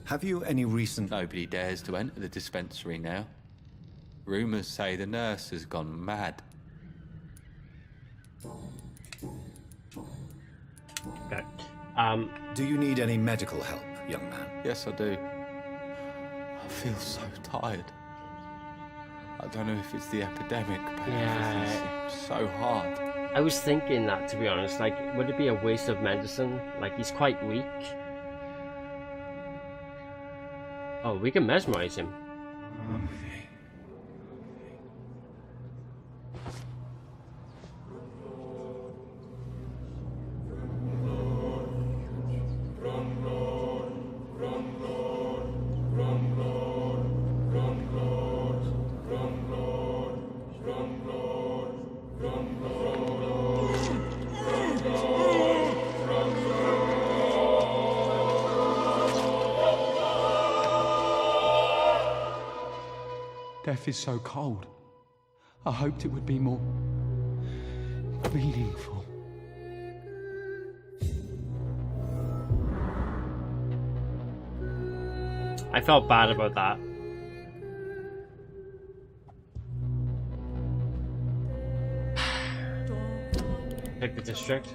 Have you any recent... Nobody dares to enter the dispensary now. Rumours say the nurse has gone mad. Okay. Do you need any medical help, young man? Yes, I do. I feel so tired. I don't know if it's the epidemic, but everything seems so hard. I was thinking that, to be honest. Like, would it be a waste of medicine? Like, he's quite weak. Oh, we can mesmerize him. Death is so cold. I hoped it would be more meaningful. I felt bad about that. Pick the district.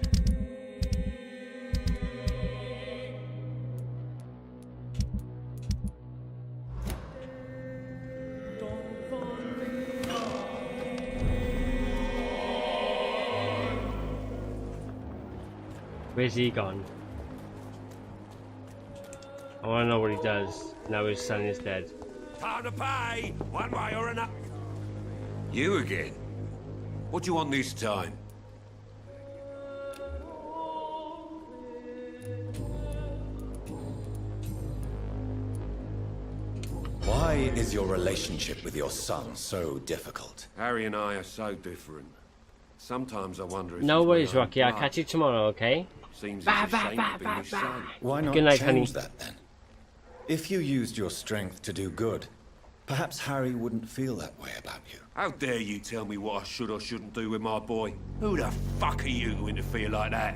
Where's he gone? I want to know what he does now his son is dead. Time to pay, one way or another. You again? What do you want this time? Why is your relationship with your son so difficult? Harry and I are so different. Sometimes I wonder if... No it's worries, my own Rocky. I'll blood. catch you tomorrow, okay? Seems Bye, as a bye, shame bye, to be bye, his son. Why not Good night, change honey. that then? If you used your strength to do good, perhaps Harry wouldn't feel that way about you. How dare you tell me what I should or shouldn't do with my boy? Who the fuck are you to interfere like that?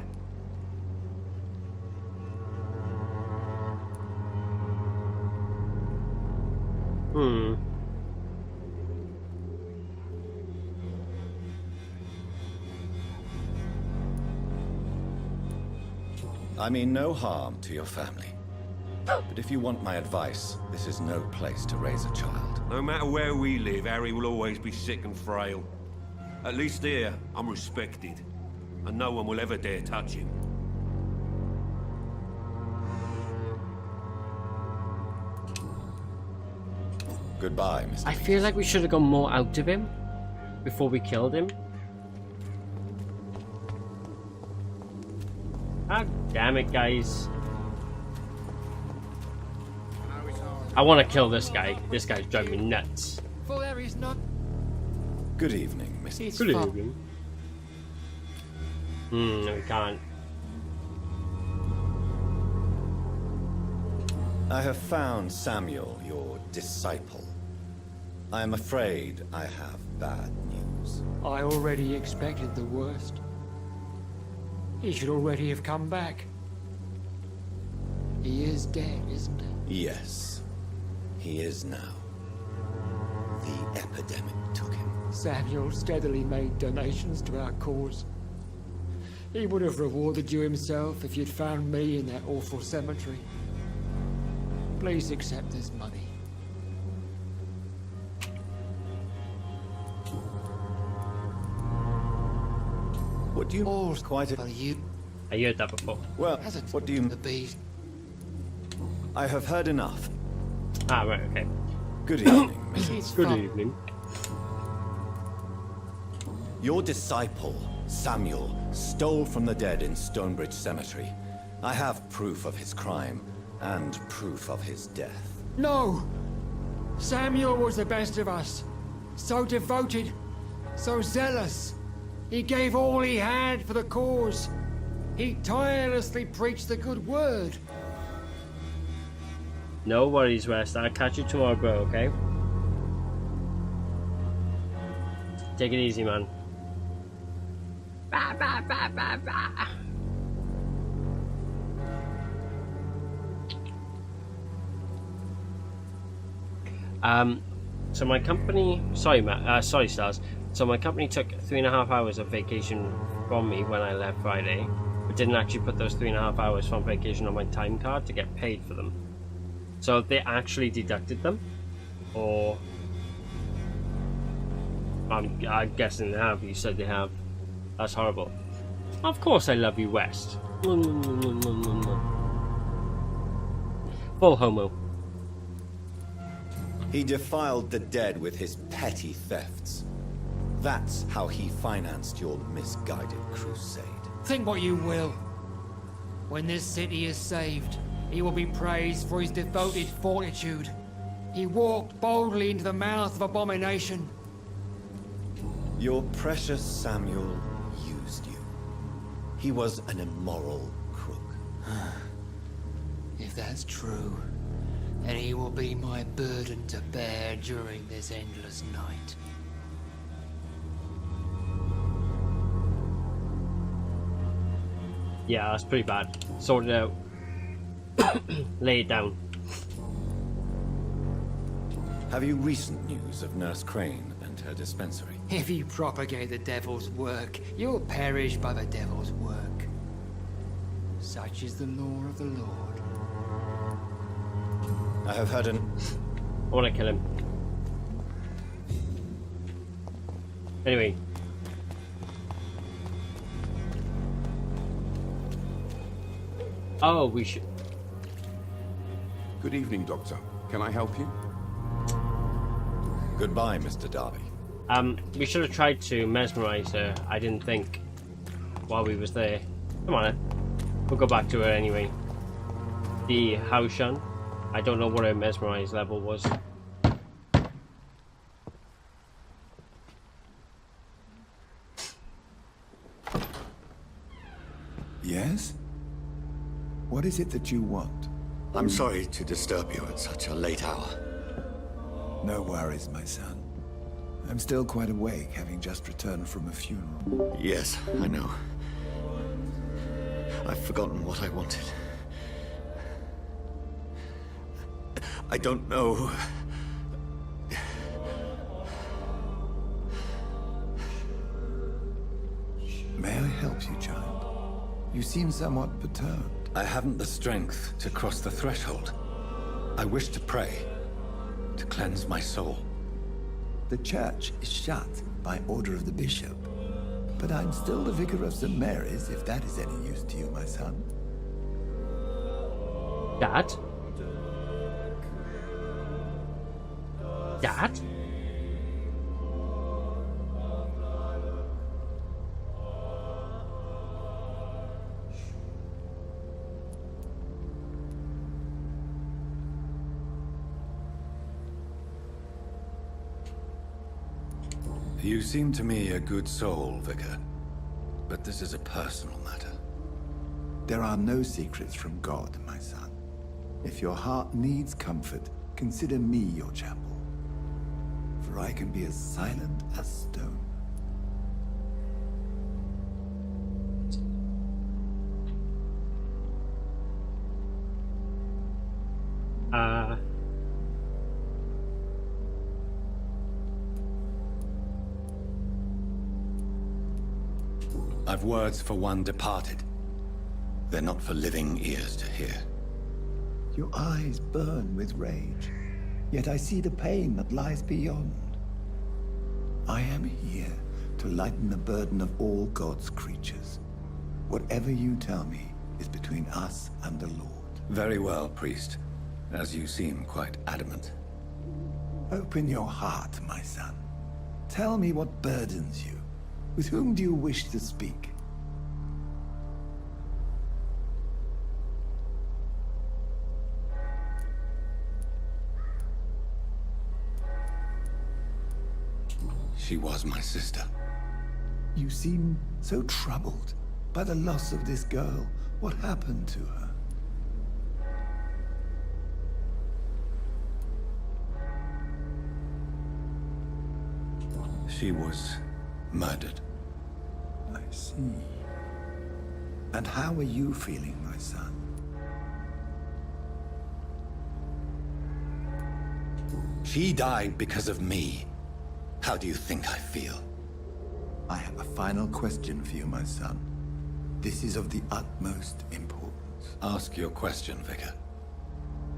I mean no harm to your family. But if you want my advice, this is no place to raise a child. No matter where we live, Harry will always be sick and frail. At least here, I'm respected. And no one will ever dare touch him. Goodbye, Mr. I feel like we should have gone more out of him before we killed him. Ah, damn it, guys. I want to kill this guy. This guy's driving me nuts. For there is not. Good evening, Mr. Good evening. No, we can't. I have found Samuel, your disciple. I am afraid I have bad news. I already expected the worst. He should already have come back. He is dead, isn't he? Yes, he is now. The epidemic took him. Samuel steadily made donations to our cause. He would have rewarded you himself if you'd found me in that awful cemetery. Please accept this money. What do you... All's quite a... you... I heard that before. Well, what do you... The beast. I have heard enough. Ah, right, okay. Good evening, Mrs. Good evening. Your disciple, Samuel, stole from the dead in Stonebridge Cemetery. I have proof of his crime and proof of his death. No! Samuel was the best of us. So devoted, so zealous. He gave all he had for the cause. He tirelessly preached the good word. No worries, West. I'll catch you tomorrow, bro, okay? Take it easy, man. Bah, bah, bah, bah, bah. So my company, sorry Stars, so my company took 3.5 hours of vacation from me when I left Friday, but didn't actually put those 3.5 hours from vacation on my time card to get paid for them. So they actually deducted them, or I'm guessing they have. You said they have. That's horrible. Of course I love you, West. Full homo. He defiled the dead with his petty thefts. That's how he financed your misguided crusade. Think what you will. When this city is saved, he will be praised for his devoted fortitude. He walked boldly into the mouth of abomination. Your precious Samuel used you. He was an immoral crook. If that's true, then he will be my burden to bear during this endless night. Yeah, that's pretty bad. Sort it out. Lay it down. Have you recent news of Nurse Crane and her dispensary? If you propagate the devil's work, you'll perish by the devil's work. Such is the law of the Lord. I have heard an... I want to kill him. Anyway. Oh, we should... Good evening, Doctor. Can I help you? Goodbye, Mr. Darby. We should have tried to mesmerize her. I didn't think while we was there. Come on, we'll go back to her anyway. The Haushan. I don't know what her mesmerize level was. Yes? What is it that you want? I'm sorry to disturb you at such a late hour. No worries, my son. I'm still quite awake, having just returned from a funeral. Yes, I know. I've forgotten what I wanted. I don't know. May I help you, child? You seem somewhat perturbed. I haven't the strength to cross the threshold. I wish to pray, to cleanse my soul. The church is shut by order of the bishop. But I'm still the vicar of St. Mary's, if that is any use to you, my son. Dad? Dad? You seem to me a good soul, Vicar. But this is a personal matter. There are no secrets from God, my son. If your heart needs comfort, consider me your chapel. For I can be as silent as stone. I've words for one departed. They're not for living ears to hear. Your eyes burn with rage, yet I see the pain that lies beyond. I am here to lighten the burden of all God's creatures. Whatever you tell me is between us and the Lord. Very well, priest. As you seem quite adamant. Open your heart, my son. Tell me what burdens you. With whom do you wish to speak? She was my sister. You seem so troubled by the loss of this girl. What happened to her? She was murdered. I see. And how are you feeling, my son? She died because of me. How do you think I feel? I have a final question for you, my son. This is of the utmost importance. Ask your question, Vicar.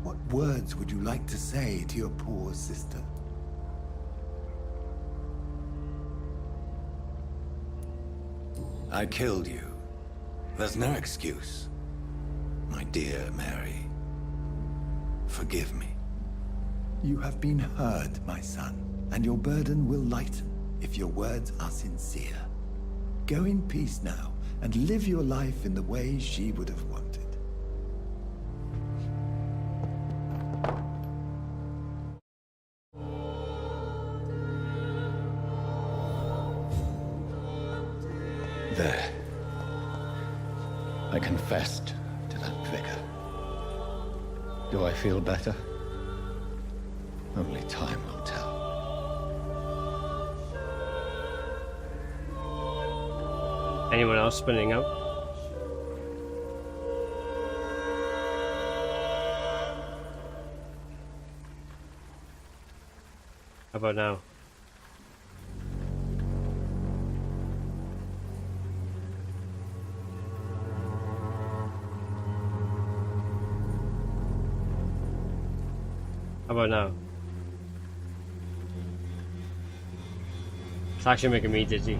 What words would you like to say to your poor sister? I killed you. There's no excuse. My dear Mary, forgive me. You have been heard, my son, and your burden will lighten if your words are sincere. Go in peace now, and live your life in the way she would have wanted. There. I confessed to that vicar. Do I feel better? Only time will tell. Anyone else spinning out? How about now? How about now? It's actually making me dizzy.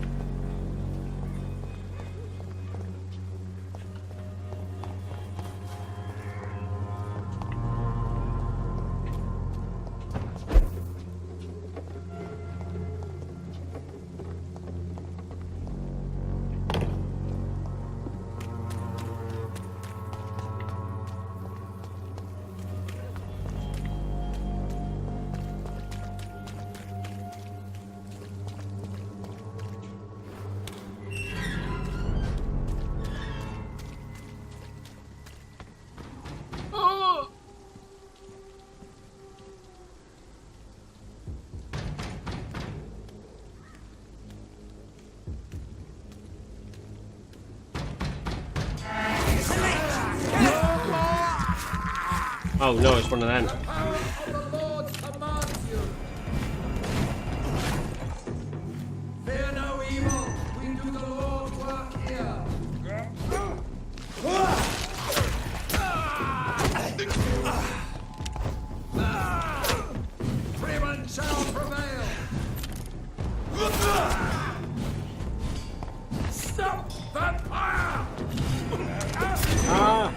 Oh no, it's one of them. Fear no evil. We do the Lord's work here. Freeman shall prevail. Stop vampire! Ah!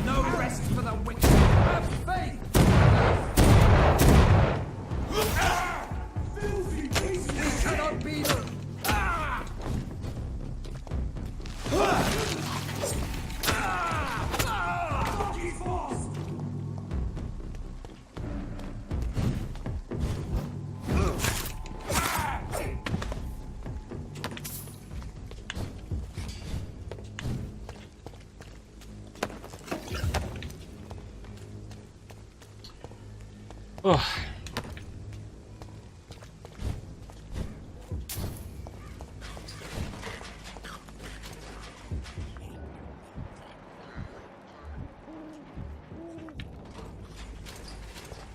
No rest for the wicked. Have faith. Filthy beasts. He cannot be them. Oh.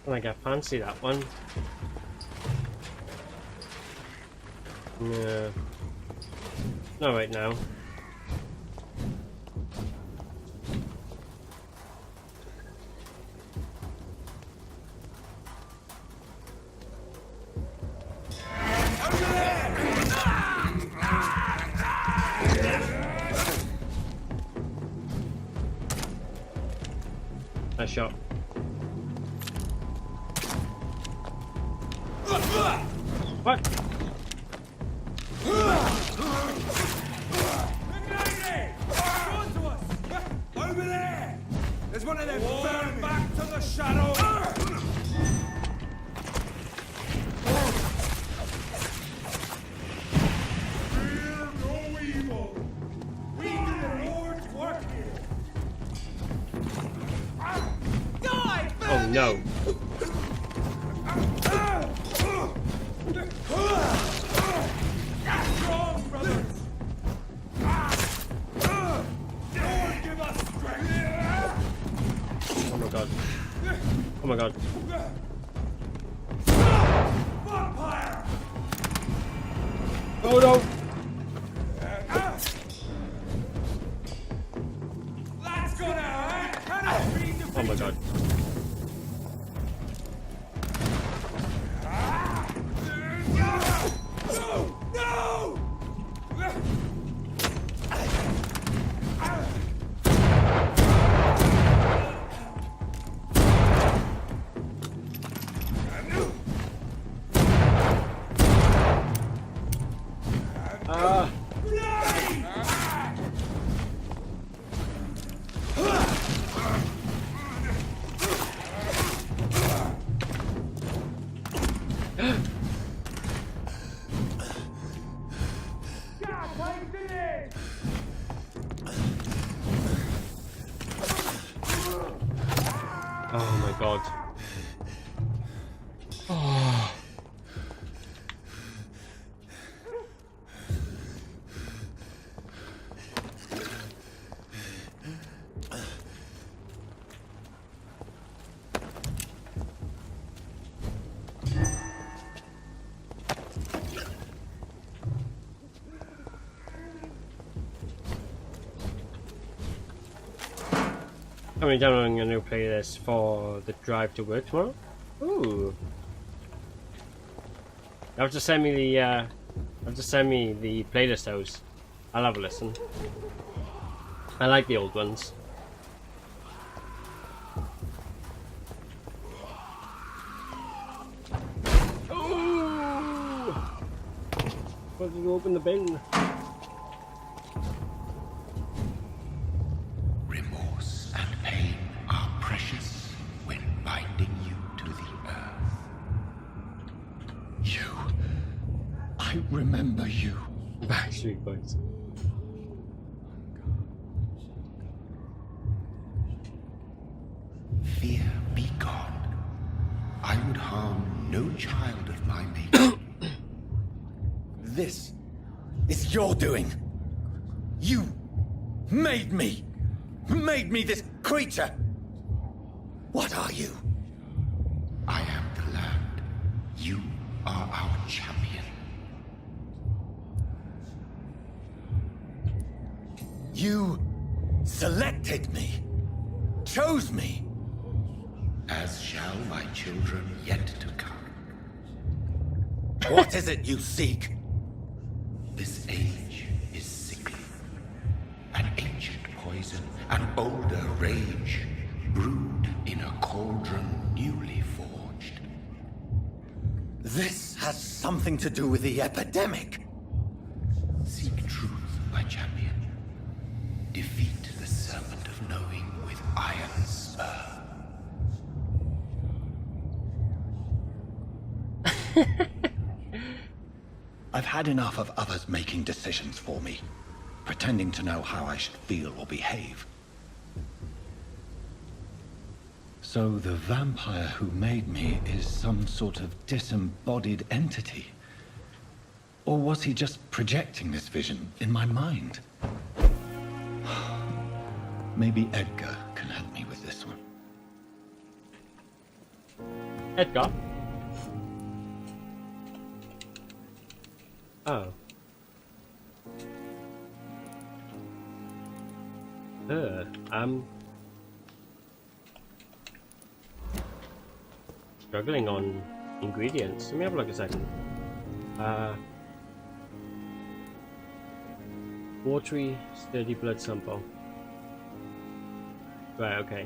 Like I fancy that one. Yeah. Not right now. Nice shot. What? Over there! There's one of them. Burn back to the shadow. Fear no evil. We do the Lord's work here. Die! Oh no. Strong, brothers! Lord, give us strength! Oh my god. Oh my god. Vampire! Oh no! Let's go now, eh? Can I be defeated? Oh my god. No! No! Ah! Oh my god. Oh. Coming down, I'm going to play this for the drive to work tomorrow. Ooh. You have to send me the playlist house. I'll have a listen. I like the old ones. Ooh. Why did you open the bin? Remorse and pain are precious when binding you to the earth. You. I remember you. Backstreet Boys. Fear be gone. would harm no child of my making. This is your doing. You made me this creature. What are you? I am the land. You are our champion. You selected me, chose me. As shall my children yet to come. What is it you seek? This age is sickly. An ancient poison, an older rage, brewed in a cauldron newly forged. This has something to do with the epidemic. Seek truth, my champion. Defeat the serpent of knowing with iron spur. I've had enough of others making decisions for me, pretending to know how I should feel or behave. So the vampire who made me is some sort of disembodied entity? Or was he just projecting this vision in my mind? Maybe Edgar can help me with this one. Edgar? Oh. Struggling on ingredients. Let me have a look a second. Watery, sturdy blood sample. Right, okay.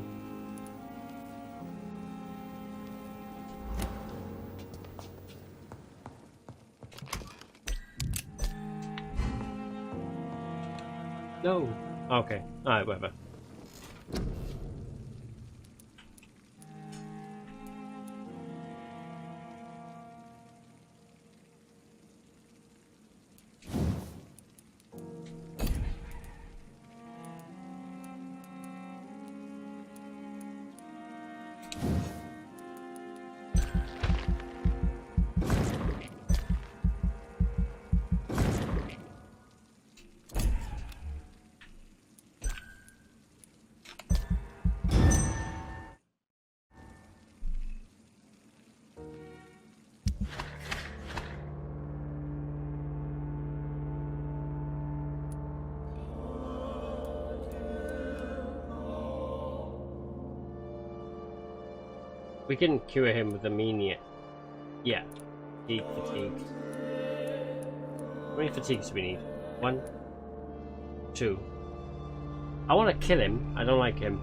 No. Okay. Alright, whatever. We can cure him with Amelia. Yeah. Fatigue. How many fatigues do we need? 1, 2. I want to kill him. I don't like him.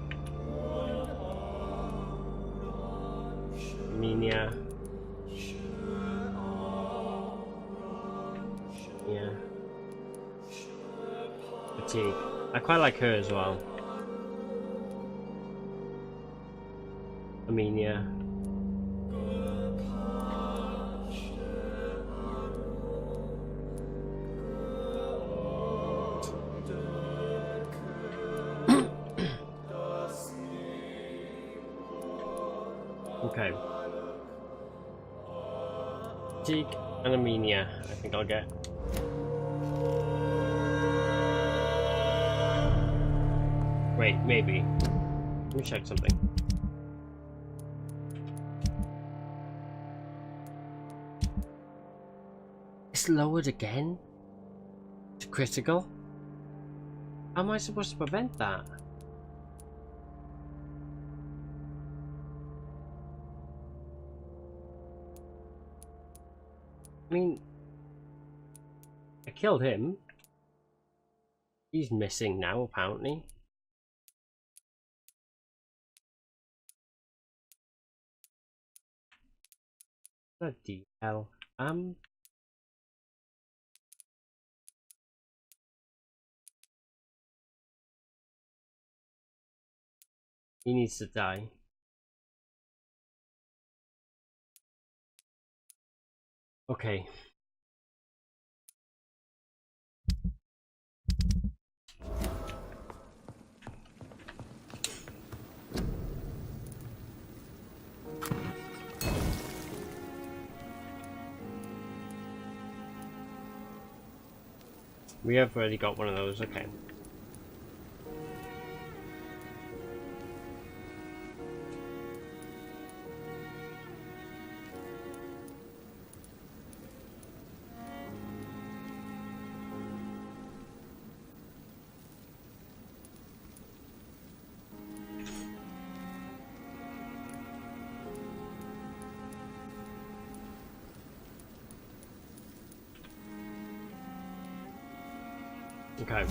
Amelia. Yeah. Fatigue. I quite like her as well. Amelia. Okay. Fatigue and Amelia, I think I'll get. Wait, maybe. Let me check something. It's lowered again? To critical? How am I supposed to prevent that? I mean, I killed him. He's missing now, apparently. Bloody hell. He needs to die. Okay. We have already got one of those, okay. Okay.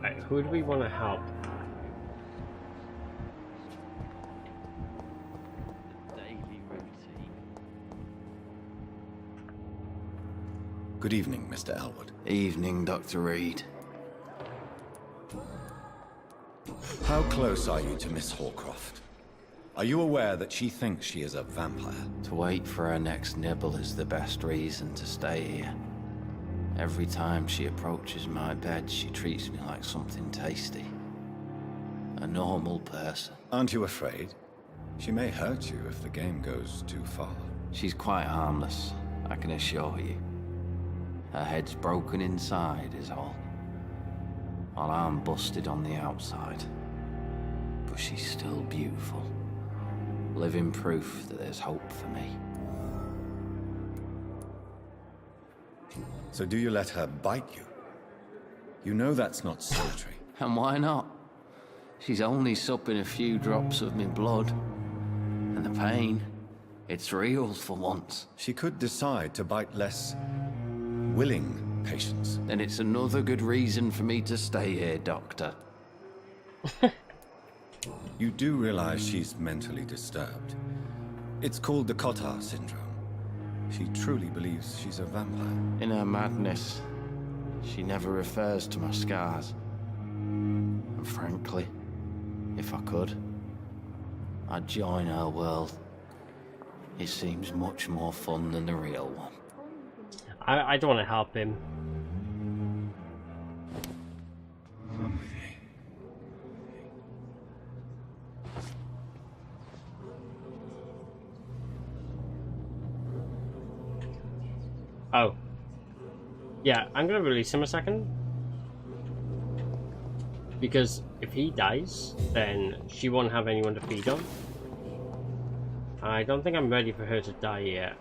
Right, who do we want to help? Good evening, Mr. Elwood. Evening, Dr. Reed. How close are you to Miss Horcroft? Are you aware that she thinks she is a vampire? To wait for her next nibble is the best reason to stay here. Every time she approaches my bed, she treats me like something tasty. A normal person. Aren't you afraid? She may hurt you if the game goes too far. She's quite harmless, I can assure you. Her head's broken inside is all. While I'm busted on the outside. But she's still beautiful. Living proof that there's hope for me. So do you let her bite you? You know that's not sultry. And why not? She's only supping a few drops of me blood. And the pain, it's real for once. She could decide to bite less willing patients. Then it's another good reason for me to stay here, Doctor. You do realize she's mentally disturbed. It's called the Cotard syndrome. She truly believes she's a vampire. In her madness, she never refers to my scars. And frankly, if I could, I'd join her world. It seems much more fun than the real one. I don't want to help him. Oh. Yeah, I'm gonna release him a second. Because if he dies, then she won't have anyone to feed on. I don't think I'm ready for her to die yet.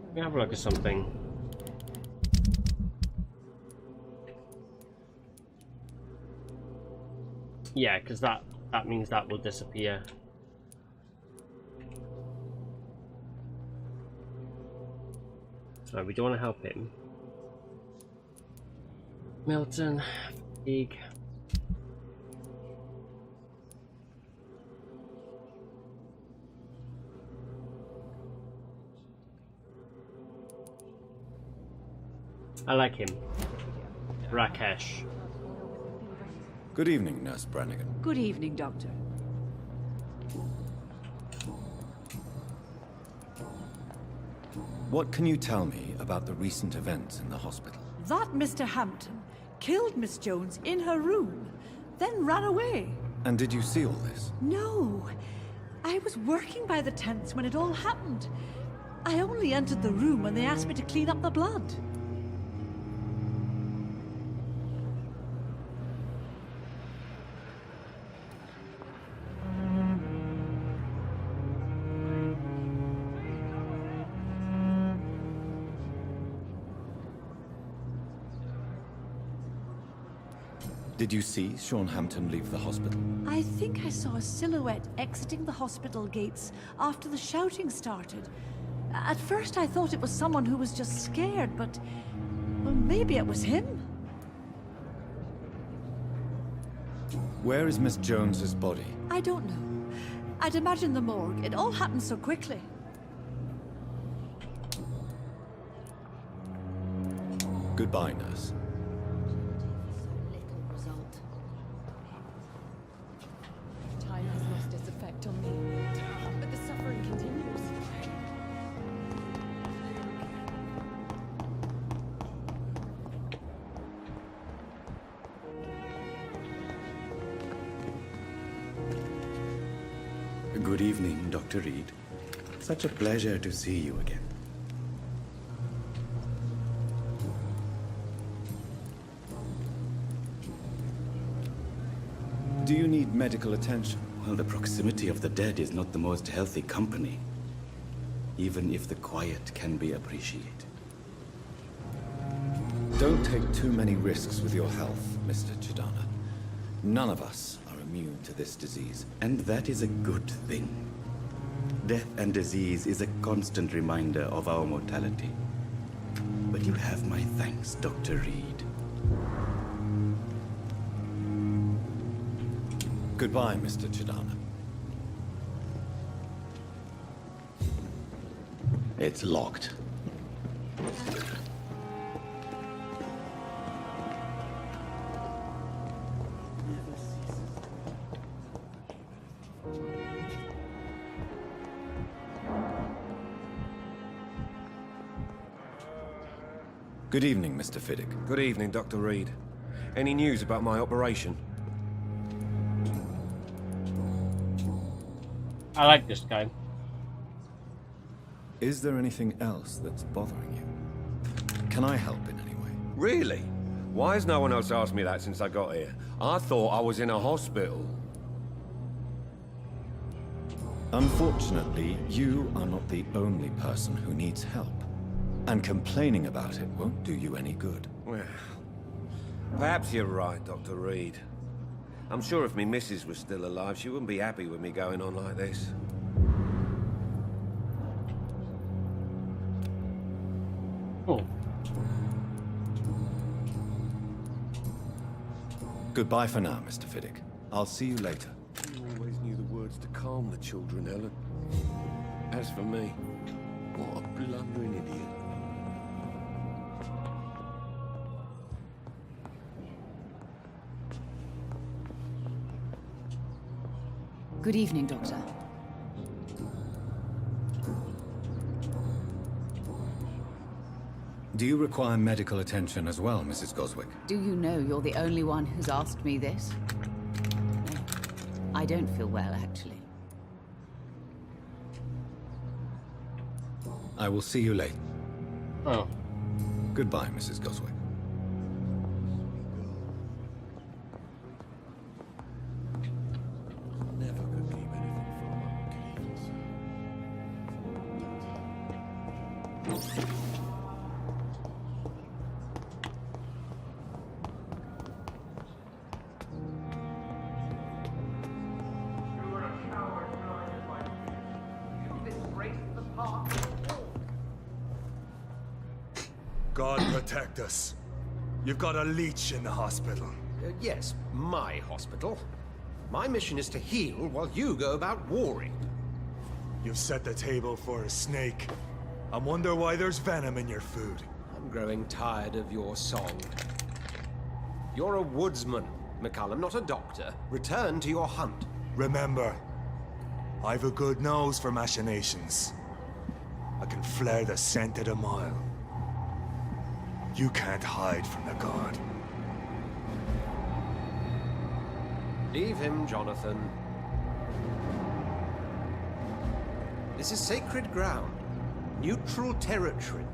Let me have a look at something. Yeah, because that means that will disappear. So we don't want to help him. Milton, fatigue. I like him. Rakesh. Good evening, Nurse Brannigan. Good evening, Doctor. What can you tell me about the recent events in the hospital? That Mr. Hampton killed Miss Jones in her room, then ran away. And did you see all this? No. I was working by the tents when it all happened. I only entered the room when they asked me to clean up the blood. Did you see Sean Hampton leave the hospital? I think I saw a silhouette exiting the hospital gates after the shouting started. At first I thought it was someone who was just scared, but... well, maybe it was him. Where is Miss Jones's body? I don't know. I'd imagine the morgue. It all happened so quickly. Goodbye, nurse. Good evening, Dr. Reed. Such a pleasure to see you again. Do you need medical attention? Well, the proximity of the dead is not the most healthy company, even if the quiet can be appreciated. Don't take too many risks with your health, Mr. Chidana. None of us are immune to this disease. And that is a good thing. Death and disease is a constant reminder of our mortality. But you have my thanks, Dr. Reed. Goodbye, Mr. Chidana. It's locked. Good evening, Mr. Fiddick. Good evening, Dr. Reed. Any news about my operation? I like this guy. Is there anything else that's bothering you? Can I help in any way? Really? Why has no one else asked me that since I got here? I thought I was in a hospital. Unfortunately, you are not the only person who needs help. And complaining about it won't do you any good. Well, perhaps you're right, Dr. Reed. I'm sure if me missus was still alive, she wouldn't be happy with me going on like this. Oh. Goodbye for now, Mr. Fiddick. I'll see you later. You always knew the words to calm the children, Ellen. As for me, what a blundering idiot. Good evening, Doctor. Do you require medical attention as well, Mrs. Goswick? Do you know you're the only one who's asked me this? No. I don't feel well, actually. I will see you later. Oh. Goodbye, Mrs. Goswick. God protect us. You've got a leech in the hospital. Yes, my hospital. My mission is to heal while you go about warring. You've set the table for a snake. I wonder why there's venom in your food. I'm growing tired of your song. You're a woodsman, McCullum, not a doctor. Return to your hunt. Remember, I've a good nose for machinations. I can flare the scent at a mile. You can't hide from the god. Leave him, Jonathan. This is sacred ground. Neutral territory.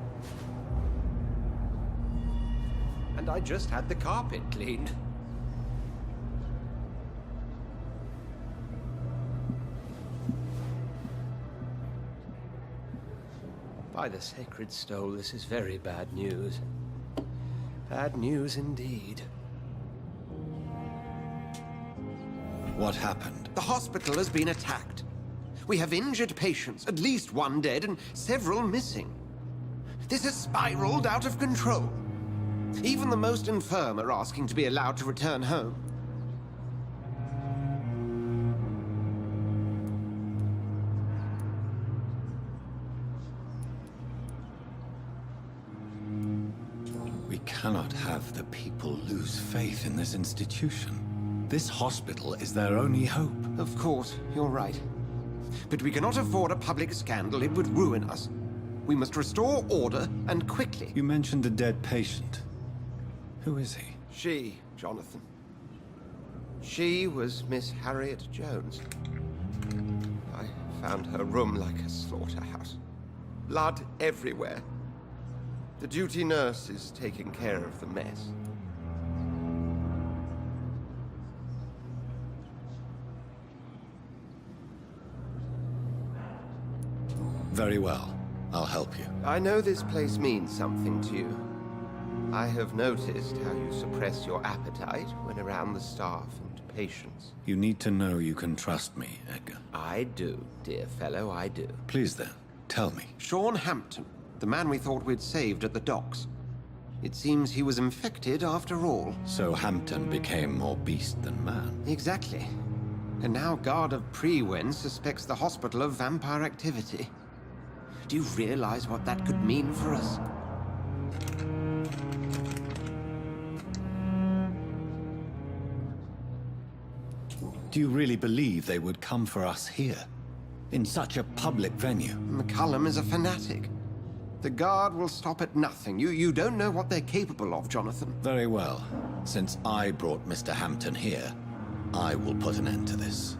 And I just had the carpet cleaned. By the sacred stole, this is very bad news. Bad news indeed. What happened? The hospital has been attacked. We have injured patients, at least one dead and several missing. This has spiraled out of control. Even the most infirm are asking to be allowed to return home. We cannot have the people lose faith in this institution. This hospital is their only hope. Of course, you're right. But we cannot afford a public scandal. It would ruin us. We must restore order, and quickly. You mentioned a dead patient. Who is he? She, Jonathan. She was Miss Harriet Jones. found her room like a slaughterhouse. Blood everywhere. The duty nurse is taking care of the mess. Very well. I'll help you. I know this place means something to you. I have noticed how you suppress your appetite when around the staff and patients. You need to know you can trust me, Edgar. I do, dear fellow, I do. Please then, tell me. Sean Hampton, the man we thought we'd saved at the docks. It seems he was infected after all. So Hampton became more beast than man. Exactly. And now Guard of Prewen suspects the hospital of vampire activity. Do you realize what that could mean for us? Do you really believe they would come for us here? In such a public venue? McCullum is a fanatic. The Guard will stop at nothing. You don't know what they're capable of, Jonathan. Very well. Since I brought Mr. Hampton here, I will put an end to this.